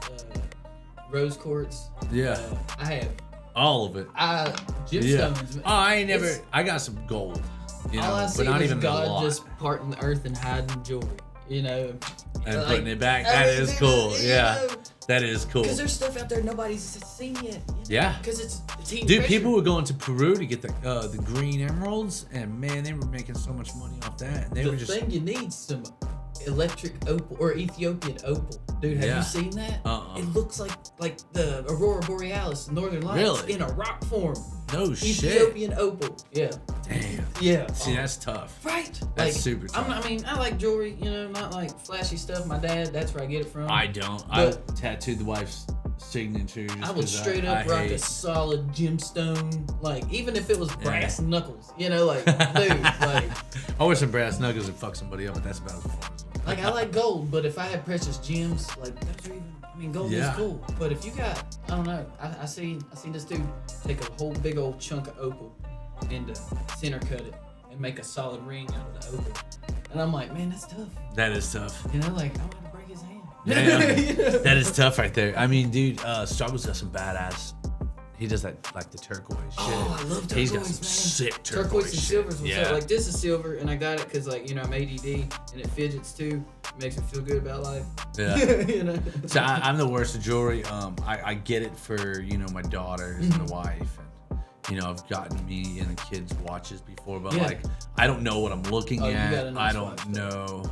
rose quartz. Yeah. I have all of it. Gemstones. Oh, I ain't never. I got some gold. You know, all I see but not is even God a lot. just parting the earth and hiding jewelry. you know. And like, putting it back. That is cool. Yeah. That is cool. Because there's stuff out there nobody's seen yet. You know? Yeah. Because it's heat. Dude, people were going to Peru to get the green emeralds, and man, they were making so much money off that. And they were just. The thing you need some electric opal or Ethiopian opal, dude. Have you seen that? It looks like the Aurora Borealis, Northern Lights, in a rock form. No shit. Ethiopian opal. Yeah. Damn. Yeah. See, that's tough. Right. That's super tough. I like jewelry, you know, not like flashy stuff. My dad, that's where I get it from. I don't. I tattooed the wife's signature. I would straight up rock a solid gemstone, like even if it was brass knuckles, you know, like dude, like. I wear some brass knuckles and fuck somebody up, but that's about as far as. Like I like gold, but if I had precious gems, like those are even. I mean, gold is cool, but if you got, I don't know. I seen this dude take a whole big old chunk of opal and center cut it and make a solid ring out of the opal, and I'm like, man, that's tough. That is tough. You know, like I want to break his hand. Yeah, that is tough right there. I mean, dude, Struggles got some badass. He does that like the turquoise shit. Oh, I love turquoise, He's got some man. sick Turquoise and silvers. Yeah. Like this is silver, and I got it because like you know I'm ADD and it fidgets too. It makes me feel good about life. Yeah. You know. So I'm the worst at jewelry. I get it for my daughters and the wife, and I've gotten me and the kids watches before, but like I don't know what I'm looking at. I don't know.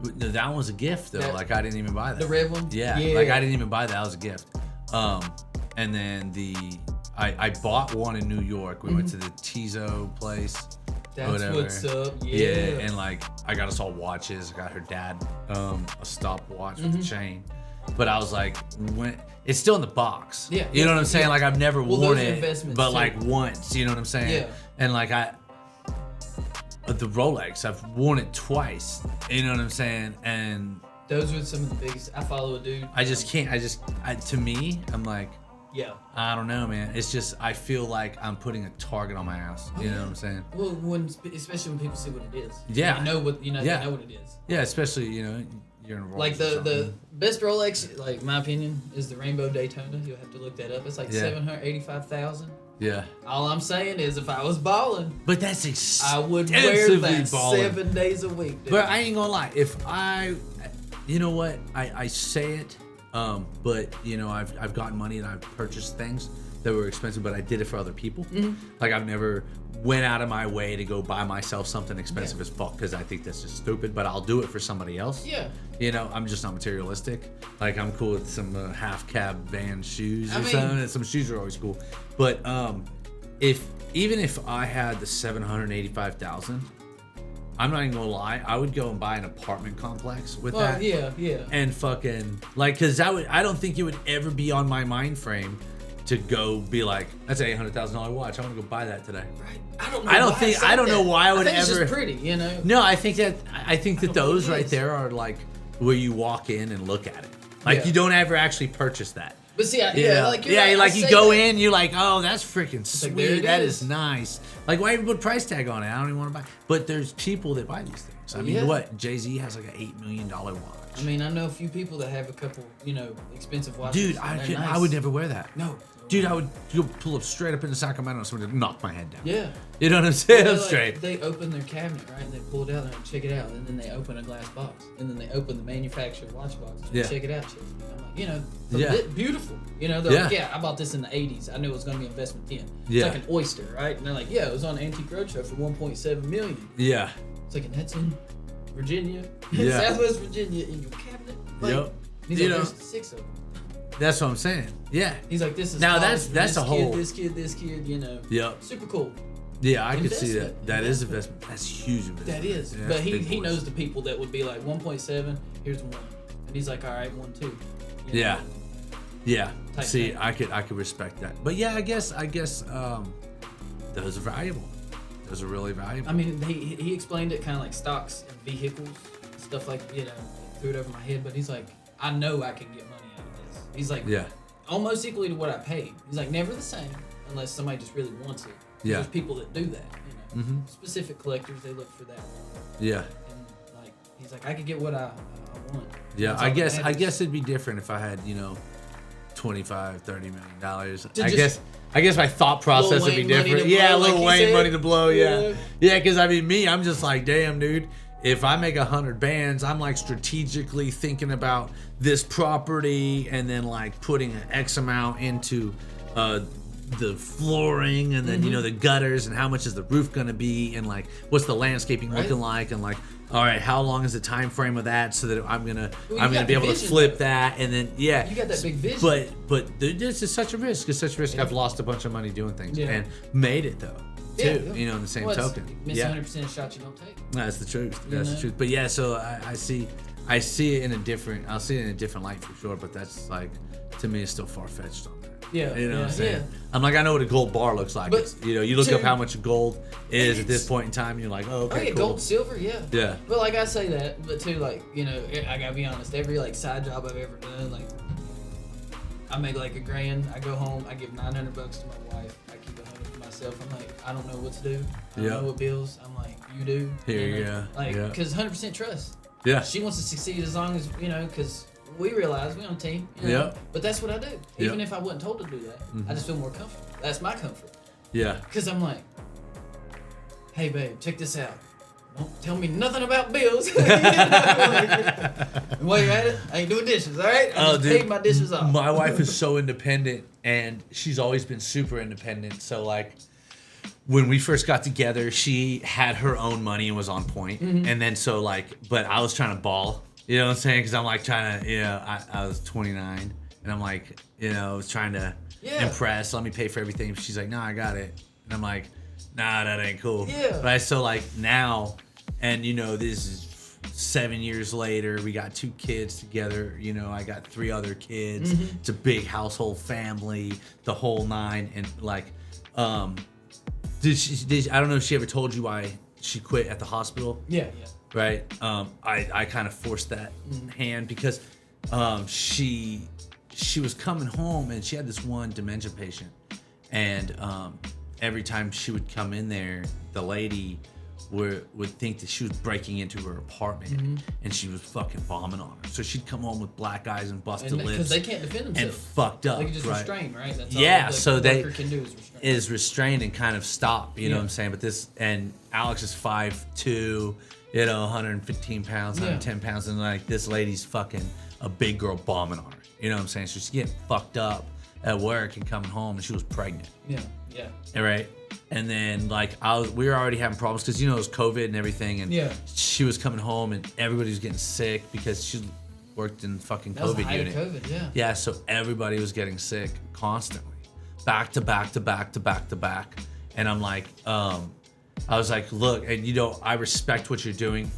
That one was a gift though. Like I didn't even buy that. The red one. Yeah. Like I didn't even buy that. That was a gift. And then I bought one in New York. We went to the Tizo place. That's whatever. What's up. Yeah, and like I got us all watches. I got her dad a stopwatch with a chain. But I was like, when it's still in the box. Yeah. You know what I'm saying? Like I've never worn it, but too. like once. You know what I'm saying? Yeah. And like the Rolex, I've worn it twice. You know what I'm saying? And those were some of the biggest. I follow a dude. I just can't. To me, I'm like. Yeah. I don't know, man. It's just I feel like I'm putting a target on my ass. You know what I'm saying? Well, especially when people see what it is. Yeah. They know what they know what it is. Yeah, especially you're in a Rolex. Like the best Rolex, like my opinion, is the Rainbow Daytona. You'll have to look that up. It's like $785,000. Yeah. All I'm saying is, if I was balling, but that's I would wear that balling. 7 days a week. Dude. But I ain't gonna lie. If you know what? I say it. But I've gotten money and I've purchased things that were expensive, but I did it for other people. Mm-hmm. Like I've never went out of my way to go buy myself something expensive as fuck because I think that's just stupid. But I'll do it for somebody else. Yeah. I'm just not materialistic. Like I'm cool with some half cab Van shoes or something. And some shoes are always cool. But even if I had the $785,000. I'm not even gonna lie. I would go and buy an apartment complex with that. Yeah. And fucking like, cause I don't think it would ever be on my mind frame to go be like, that's an $800,000 watch. I want to go buy that today. Right. I don't know why I would ever. It's just pretty, No, I think that those right there are like where you walk in and look at it. Like you don't ever actually purchase that. But see, like you go in, you're like, oh, that's freaking sweet. Like, that is nice. Like, why even put a price tag on it? I don't even want to buy. But there's people that buy these things. I mean, what? Jay-Z has like an $8 million watch. I mean, I know a few people that have a couple, expensive watches. Dude, I would never wear that. No. Dude, I would pull up straight up into Sacramento and someone would knock my head down. Yeah. You know what I'm saying? Well, straight. They open their cabinet, right? And they pull it out and check it out. And then they open a glass box. And then they open the manufactured watch box and check it out. I'm like, beautiful. They're like, I bought this in the 80s. I knew it was going to be investment then. It's like an oyster, right? And they're like, it was on Antique Roadshow for $1.7 million. Yeah. It's like, and that's in Virginia, Southwest Virginia, in your cabinet. Like, yep. He's like, there's 6 of them. That's what I'm saying. Yeah. He's like, this is now that's a whole this kid, Yep. Super cool. Yeah, I could see that. That is investment. That's huge investment. That is. Yeah, but he knows the people that would be like 1.7. Here's 1, and he's like, all right, 1, 2. Yeah. See, thing. I could respect that. But yeah, I guess those are valuable. Those are really valuable. I mean, he explained it kind of like stocks and vehicles, stuff like threw it over my head. But he's like, I know I can get money out of this. He's like, almost equally to what I paid. He's like, never the same unless somebody just really wants it. Yeah. There's people that do that. Specific collectors, they look for that. Yeah. And like, he's like, I could get what I want. Yeah, I guess it'd be different if I had $25-30 million. I guess my thought process would be different. Yeah, Lil Wayne money to blow. Yeah, because I mean, I'm just like, damn, dude. if I make 100 bands, I'm like strategically thinking about this property and then like putting an X amount into the flooring and then, you know, the gutters and how much is the roof going to be and like what's the landscaping looking like and like, all right, how long is the time frame of that so that I'm gonna be able to flip that and then you got that big vision. But this is such a risk. It's such a risk. I've lost a bunch of money doing things and made it though. Too, you know, in the same token. Miss 100% shots you don't take. That's the truth. That's the truth. But yeah, so I see it in a different. I'll see it in a different light for sure. But that's like, to me, it's still far fetched on that. Yeah, you know what I'm saying. I'm like, I know what a gold bar looks like. But you know, you look up how much gold is at this point in time. And you're like, oh, okay, cool. Gold, silver, yeah. Yeah. But like I say that, but too, like, you know, I gotta be honest. Every like side job I've ever done, like, I make like $1,000. I go home, I give $900 to my wife. I keep $100 for myself. I'm like, I don't know what to do. I don't know what bills. I'm like, you do. Here you go. Like, because 100% trust. Yeah. She wants to succeed as long as, you know, because we realize we're on a team. You know? Yeah. But that's what I do. Even if I wasn't told to do that, I just feel more comfortable. That's my comfort. Yeah. Because I'm like, hey, babe, check this out. Don't tell me nothing about bills. You know, and while you're at it, I ain't doing dishes, all right? I just paid my dishes off. My wife is so independent, and she's always been super independent. So, like, when we first got together, she had her own money and was on point. And then so, like, but I was trying to ball. You know what I'm saying? Because I'm, like, trying to, you know, I was 29, and I'm, like, you know, I was trying to impress. Let me pay for everything. She's like, no, I got it. And I'm like, nah, that ain't cool. Yeah. But so like now, and you know, this is 7 years later, we got 2 kids together. You know, I got 3 other kids. It's a big household family, the whole nine. And like, I don't know if she ever told you why she quit at the hospital. Yeah. Right. I kind of forced that hand because she was coming home and she had this one dementia patient, and every time she would come in there, the lady would think that she was breaking into her apartment and she was fucking bombing on her. So she'd come home with black eyes and busted lips. Because they can't defend themselves. And fucked up. They can just restrain, right? That's all so they can do is restrain and kind of stop, you know what I'm saying? But this, and Alex is 5'2", you know, 115 pounds, 110 pounds, and like this lady's fucking a big girl bombing on her. You know what I'm saying? So she's getting fucked up at work and coming home, and she was pregnant. Yeah. Right. And then like we were already having problems because, you know, it was COVID and everything, and she was coming home and everybody was getting sick because she worked in fucking COVID unit. COVID, yeah. So everybody was getting sick constantly, back to back to back to back to back, and I'm like, I was like, look, and you know, I respect what you're doing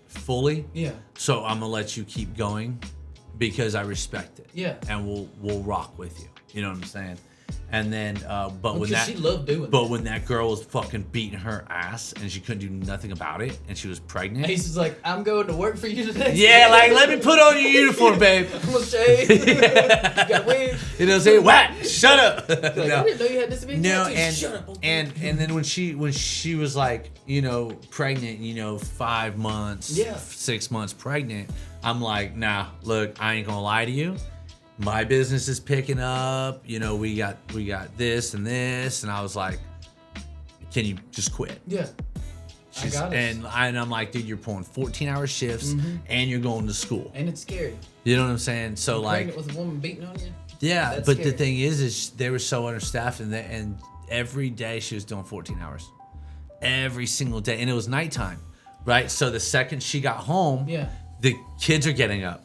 fully. Yeah. So I'm gonna let you keep going because I respect it. Yeah. And we'll rock with you. You know what I'm saying? And then, she loved doing but when that girl was fucking beating her ass and she couldn't do nothing about it and she was pregnant. Ace is like, I'm going to work for you today. Yeah, like, let me put on your uniform, babe. I'm gonna shave. You got wings. You know what I'm saying? Whack! Shut up. Like, no. I didn't know you had this big shut up. And then when she was like, you know, pregnant, you know, 5 months, 6 months pregnant, I'm like, nah, look, I ain't gonna lie to you. My business is picking up, you know, we got this and this, and I was like, can you just quit? Yeah. I got it. And I'm like, dude, you're pulling 14-hour shifts and you're going to school. And it's scary. You know what I'm saying? So like, pregnant with a woman beating on you? Yeah, that's but scary. The thing is they were so understaffed, and every day she was doing 14 hours. Every single day. And it was nighttime, right? So the second she got home, the kids are getting up.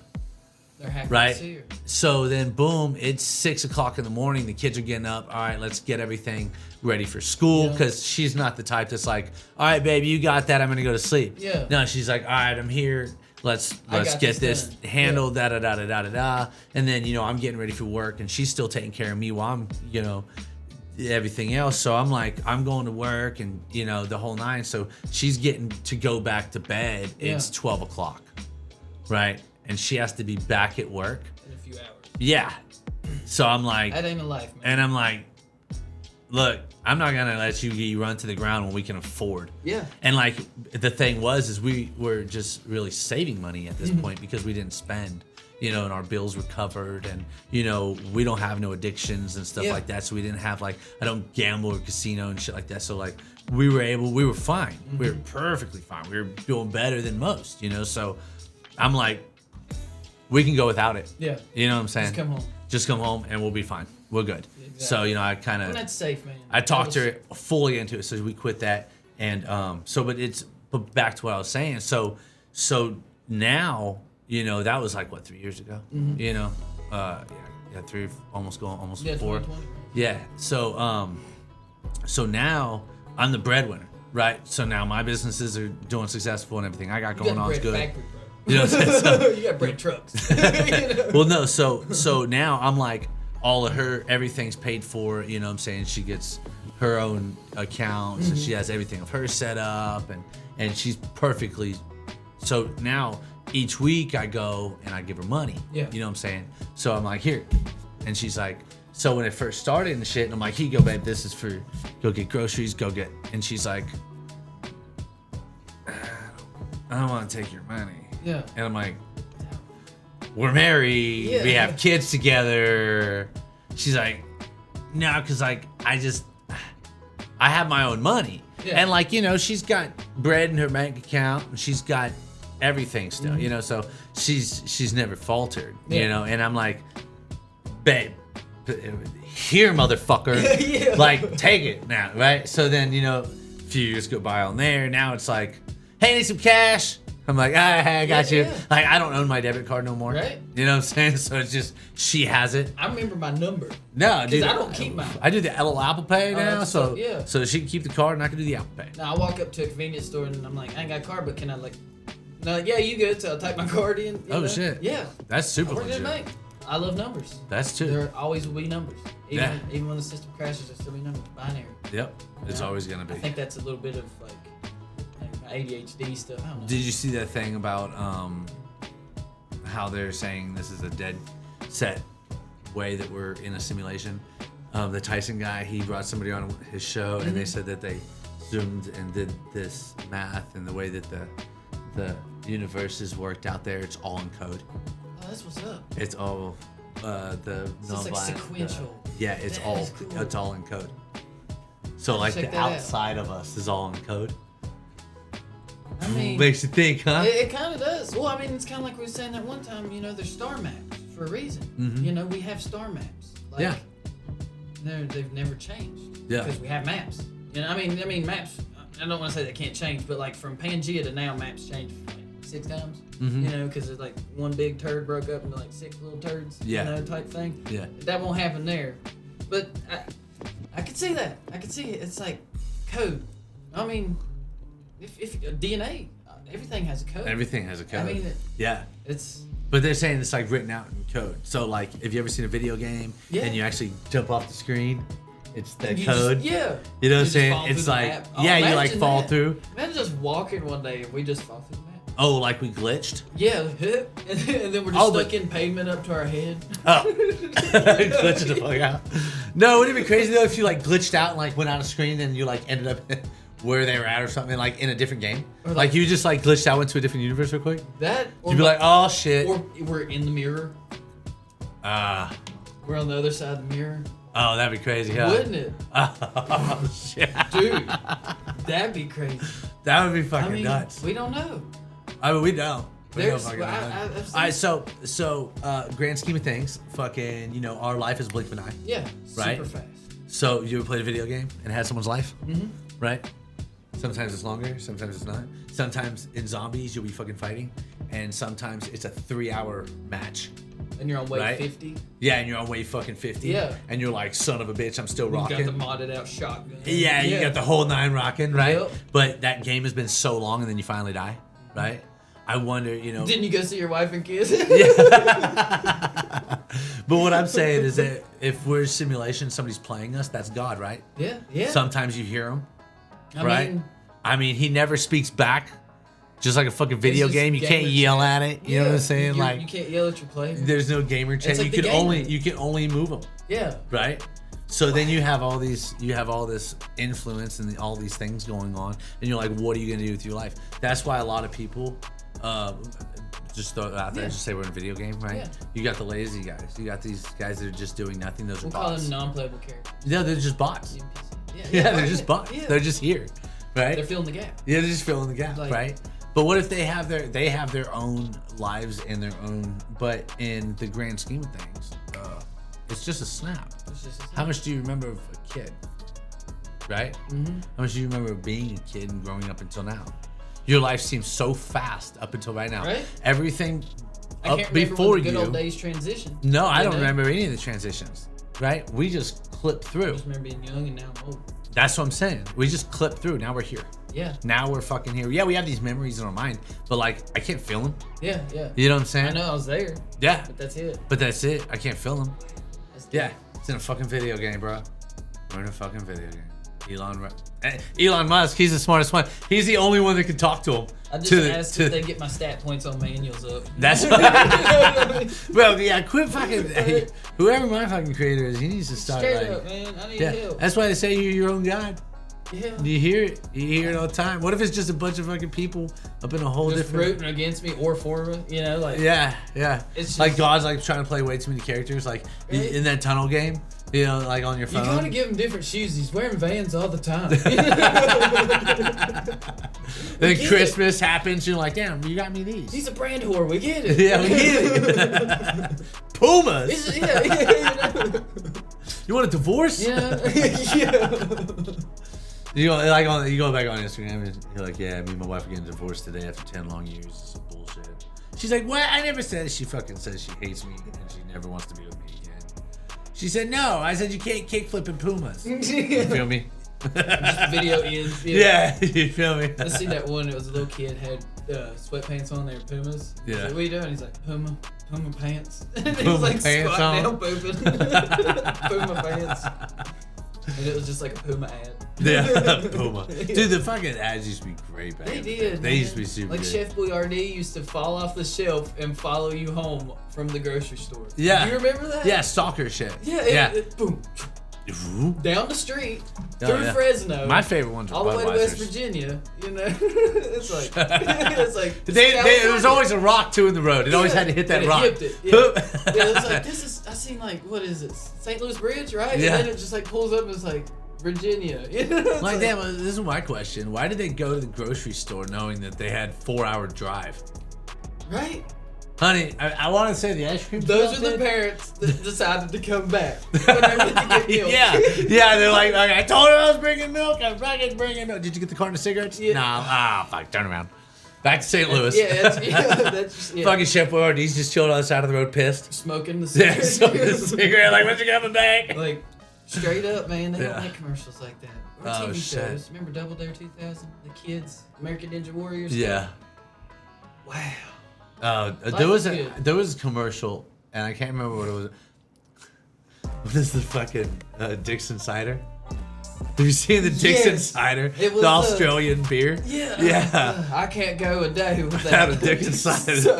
They're happy right? to see her. So then, boom, it's 6 o'clock in the morning. The kids are getting up. All right, let's get everything ready for school, because she's not the type that's like, all right, baby, you got that. I'm going to go to sleep. Yeah. No, she's like, all right, I'm here. Let's get this handled, da-da-da-da-da-da. And then, you know, I'm getting ready for work, and she's still taking care of me while I'm, you know, everything else. So I'm like, I'm going to work and, you know, the whole nine. So she's getting to go back to bed. It's 12 o'clock, right? And she has to be back at work in a few hours. Yeah. So I'm like, that ain't a life, man. And I'm like, look, I'm not gonna let you run to the ground when we can afford. Yeah. And like the thing is we were just really saving money at this point because we didn't spend. you know, and our bills were covered, and you know, we don't have no addictions and stuff like that, so we didn't have like, I don't gamble or casino and shit like that, so like we were fine. We were perfectly fine. We were doing better than most, you know. So I'm like, we can go without it. Yeah. You know what I'm saying? Just come home And we'll be fine. We're good. Exactly. So, you know, I kind of... That's safe, man. I talked her fully into it, so we quit that. And but back to what I was saying. So now, you know, that was like, what, 3 years ago? You know? Three, almost 4. 2020. Yeah. So now I'm the breadwinner, right? So now my businesses are doing successful and everything I got going on is good. Factory, bro. You know what I'm saying? So, you got bread trucks. You know? well, no. So now I'm like, all of her, everything's paid for. You know what I'm saying? She gets her own accounts and she has everything of her set up and she's perfectly. So now each week I go and I give her money. Yeah. You know what I'm saying? So I'm like, here. And she's like, so when it first started and shit, and I'm like, here you go, babe, this is for, go get groceries, go get. And she's like, I don't want to take your money. Yeah. And I'm like, we're married. Yeah. We have kids together. She's like, no, because like, I have my own money. Yeah. And like, you know, she's got bread in her bank account and she's got everything still, you know, so she's never faltered, you know, and I'm like, babe, here, motherfucker, Yeah. like, take it now, right? So then, you know, a few years go by on there. Now it's like, hey, need some cash? I'm like, I got you. Yeah. Like, I don't own my debit card no more. Right. You know what I'm saying? So it's just, she has it. I remember my number. No, dude. I don't keep mine. I do the little Apple Pay now, that's so yeah. so she can keep the card and I can do the Apple Pay. Now I walk up to a convenience store and I'm like, I ain't got a card, but can I like? No, yeah, you good? So I'll type my card in. You know? Shit. Yeah. That's super I work at a legit. bank. I love numbers. That's true. There always will be numbers. Even when the system crashes, there'll still be numbers. Binary. Yep. It's always gonna be. I think that's a little bit of like my ADHD stuff. I don't know. Did you see that thing about how they're saying this is a dead set way that we're in a simulation? The Tyson guy, he brought somebody on his show and they said that they zoomed and did this math and the way that the universe is worked out there, it's all in code. Oh, that's what's up. It's all the So it's like sequential. yeah, it's That all is cool. it's all in code. So like check the that out. outside of us is all in code. I mean, Makes you think, huh? it kind of does. Well, I mean, it's kind of like we were saying that one time. You know, there's star maps for a reason. Mhm. You know, we have star maps. Like, Yeah. They've never changed. Yeah. Because we have maps. You know, I mean, maps. I don't want to say they can't change, but like from Pangea to now, maps changed like 6 times. Mhm. You know, because it's like one big turd broke up into like 6 little turds. Yeah. You know, type thing. Yeah. That won't happen there. But I could see that. I could see it. It's like code. I mean, if DNA, everything has a code. Everything has a code. I mean, yeah. it's. But they're saying it's like written out in code. So like, if you ever seen a video game Yeah. and you actually jump off the screen, it's the You code. Just, yeah. You know what I'm just saying? fall It's through the like, map. Oh, yeah, you like imagine fall that. through. Imagine just walking one day and we just fall through the map. Oh, like we glitched? Yeah, and then we're just Oh, but- stuck in pavement up to our head. Oh. Glitching the fuck out. No, wouldn't it be crazy though if you like glitched out and like went out of screen and you like ended up where they were at or something, like in a different game? Or, Like you just like glitched out, went to a different universe real quick? That. Or You'd be like, oh shit. Or we're in the mirror. We're on the other side of the mirror. Oh, that'd be crazy, huh? Wouldn't it? Oh shit. Dude, that'd be crazy. That would be fucking I mean, nuts. we don't know. I mean, we don't. We don't There's, fucking know. I've seen, All right, so grand scheme of things, fucking, you know, our life is blink of an eye. yeah, right? super fast. So you ever played a video game and had someone's life, Mm-hmm. right? Sometimes it's longer, sometimes it's not. Sometimes in zombies you'll be fucking fighting, and sometimes it's a 3-hour match. And you're on wave Right? 50. Yeah, and you're on wave fucking 50. Yeah. And you're like, son of a bitch, I'm still You rocking. got the modded out shotgun. Yeah, you got the whole 9 rocking, right? Yep. But that game has been so long, and then you finally die, right? I wonder, you know. Didn't you go see your wife and kids? But what I'm saying is that if we're simulation, somebody's playing us, that's God, right? Yeah, yeah. Sometimes you hear him, I right? mean, I mean, he never speaks back. Just like a fucking video just game, you can't gamer yell chat. at it. You know what I'm saying? You Like, can't yell at your play. there's no gamer chat. like You the can gamer. only move them, Yeah. right? So then you have all this influence and all these things going on, and you're like, what are you gonna do with your life? That's why a lot of people, Just throw it out there. Yeah. Just say we're in a video game, right? Yeah. You got the lazy guys. You got these guys that are just doing nothing. Those are We'll call bots. them non-playable characters. Yeah, they're just bots. Yeah, Yeah, they're just bots. Yeah. They're just here, right? They're filling the gap. Yeah, they're just filling the gap, Like- right? But what if they have their own lives and their own, but in the grand scheme of things, it's just a snap. It's just How much do you remember of a kid? Right? Mm-hmm. How much do you remember of being a kid and growing up until now? Your life seems so fast up until right now. Right? Everything I up can't remember before when the good you. old days transition. No, I You don't know? remember any of the transitions. Right? We just clipped I through. just remember being young and now I'm old. That's what I'm saying. We just clipped through. Now we're here. Yeah. Now we're fucking here. Yeah, we have these memories in our mind, but like I can't feel them. Yeah, yeah. You know what I'm saying? I know I was there, Yeah, but that's it. but that's it. I can't feel them. That's Yeah, it's in a fucking video game, bro. We're in a fucking video game. Elon Musk, he's the smartest one. He's the only one that can talk to him. I just asked if they get my stat points on manuals up. That's well, yeah. Quit fucking. Hey, whoever my fucking creator is, he needs to start. Straight like, up, man. I need yeah, help. that's why they say you're your own god. Yeah. You hear it. You hear it all the time. What if it's just a bunch of fucking people up in a whole Just different? rooting against me or for me, you know, like. Yeah, yeah. It's like just- God's like trying to play way too many characters, like Right? in that tunnel game. You know, like on your You phone. gotta give him different shoes. He's wearing Vans all the time. Then get Christmas happens, you're like, damn, you got me these. He's a brand whore. We get it. Yeah, we get it. Pumas. Yeah. You want a divorce? Yeah. Yeah. You go like you go back on Instagram and you're like, yeah, me and my wife are getting divorced today after 10 long years. This is bullshit. She's like, what? I never said. She fucking says she hates me and she never wants to be with me again. She said, no. I said you can't kickflip in Pumas. You feel me? Just video ends. Yeah, you feel me? I seen that one. It was a little kid had sweatpants on. They were Pumas. Yeah. He's like, what are you doing? He's like, Puma pants. And he Puma was like pants squatting on. down, pooping. Puma pants. And it was just like a Puma ad. Yeah, Puma. Dude, the fucking ads used to be great back They in the did. day. They man. used to be super like good. Chef Boyardee used to fall off the shelf and follow you home from the grocery store. Yeah. You remember that? Yeah, stalker shit. Yeah. Boom. Ooh. Down the street Oh, through yeah. Fresno. My favorite ones are all the way to West Budweisers. Virginia. You know, it's like it's like There was always a rock too in the road. It always had to hit that and it rock. hipped it. Yeah. Yeah, it's like this is. I seen like what is it? St. Louis Bridge, right? Yeah. And then it just like pulls up and it's like Virginia. You know? It's Like, damn, this is my question. Why did they go to the grocery store knowing that they had 4-hour drive? right? Honey, I want to say the ice cream. Those shop are the did. parents that decided to come back when I went to get milk. Yeah, they're like, okay, I told her I was bringing milk. I'm fucking bringing milk. Did you get the carton of cigarettes? Yeah. Nah, fuck, turn around. Back to St. Louis. That's Fucking Chef Boyardee's just chilled on the side of the road, pissed. smoking the Yeah, cigarette. smoking a cigarette. Like, when you coming back? Like straight up, man. They Yeah. don't make commercials like that. Or Oh, TV shit. shows. Remember Double Dare 2000? The kids, American Ninja Warriors. Yeah. Wow. There Life is good. was a commercial, and I can't remember what it was. What is the fucking Dixon cider? Have you seen the Dixon Yes. cider? It was, The Australian beer? Yeah. Yeah. I can't go a day without Without a Dixon cider.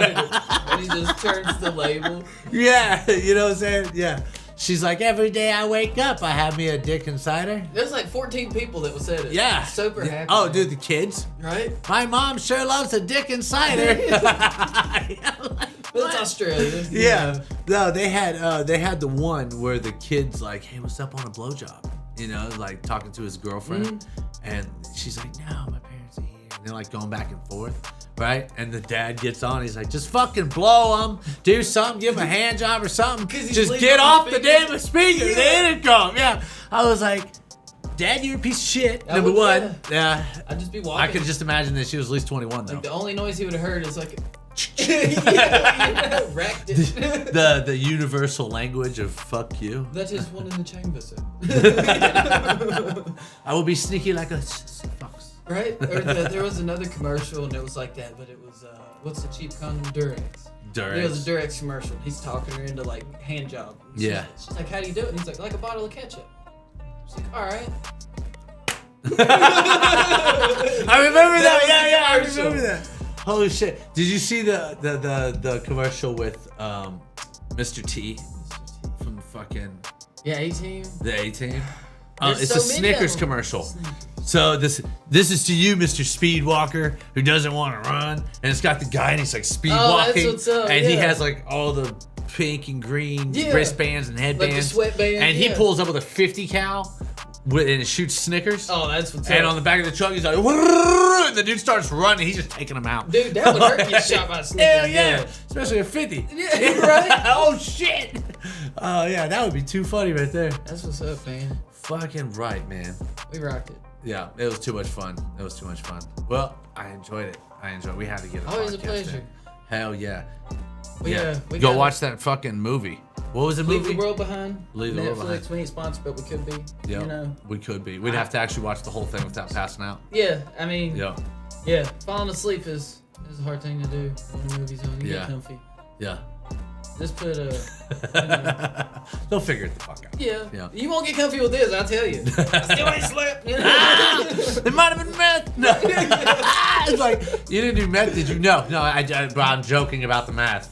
And he just turns the label. Yeah, you know what I'm saying? Yeah. She's like, every day I wake up, I have me a Dixon cider. There's like 14 people that would say it. Yeah. Super happy. Oh, man. dude, the kids. Right? My mom sure loves a Dixon cider. But it's Australia. Yeah, no, they had the one where the kid's like, "Hey, what's up on a blowjob?" You know, like talking to his girlfriend, and she's like, "No, my parents are here." And they're like going back and forth, right? And the dad gets on, he's like, "Just fucking blow them, do something, give him a hand job or something. 'Cause he's Just leaving get the off the speaker." damn speaker, Yeah. the intercom." Yeah, I was like, "Dad, you're a piece of shit." I Number would, one, yeah. I'd just be walking. I could just imagine that she was at least 21 though. Like the only noise he would have heard is like. Racked it. the universal language of fuck you. That is one in the chamber, sir. I will be sneaky like a fox. Right? Or there was another commercial and it was like that, but it was what's the cheap condom? Durex. It was a Durex commercial. He's talking her into like hand job. Yeah. She's like, how do you do it? And he's like a bottle of ketchup. She's like, all right. I remember that. was Yeah, the yeah, I commercial. remember that. Holy shit! Did you see the commercial with Mr. T from the fucking Yeah, 18. the A-Team? There's It's so a many Snickers of 'em. commercial. So this is to you, Mr. Speedwalker, who doesn't want to run, and it's got the guy, and he's like speed walking, that's what's up, and he yeah. has like all the pink and green Yeah. wristbands and headbands, Like the sweatband, and he yeah. pulls up with a 50 cal, and it shoots Snickers. Oh, that's what's And up. on the back of the truck, he's like, "Whoa," and the dude starts running. He's just taking him out. Dude, that would hurt to get shot by a Snickers. Hell yeah, especially a 50. Yeah, right? Oh shit. Oh yeah, that would be too funny right there. That's what's up, man. Fucking right, man. We rocked it. Yeah, it was too much fun. It was too much fun. Well, I enjoyed it. We had to get a Always a podcast pleasure. in. Hell yeah. Yeah, we Go gotta watch that fucking movie. What was the Leave movie? the world behind. Leave the Netflix, World Behind. we ain't sponsored, but we could be. Yeah, You know. we could be. We'd have to actually watch the whole thing without passing out. Yeah, I mean. Yeah. Yeah, falling asleep is a hard thing to do when the movie's on. You Yeah. get comfy. Yeah. Just put a. You know, They'll figure it the fuck out. yeah. Yeah. You won't get comfy with this, I'll tell you. I still ain't slept. You know? It might have been meth. No. It's like, you didn't do meth, did you? No, but I'm joking about the math.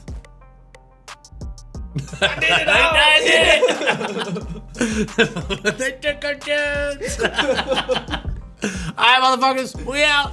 I did it all. I did it. They took our chance. All right, motherfuckers, we out.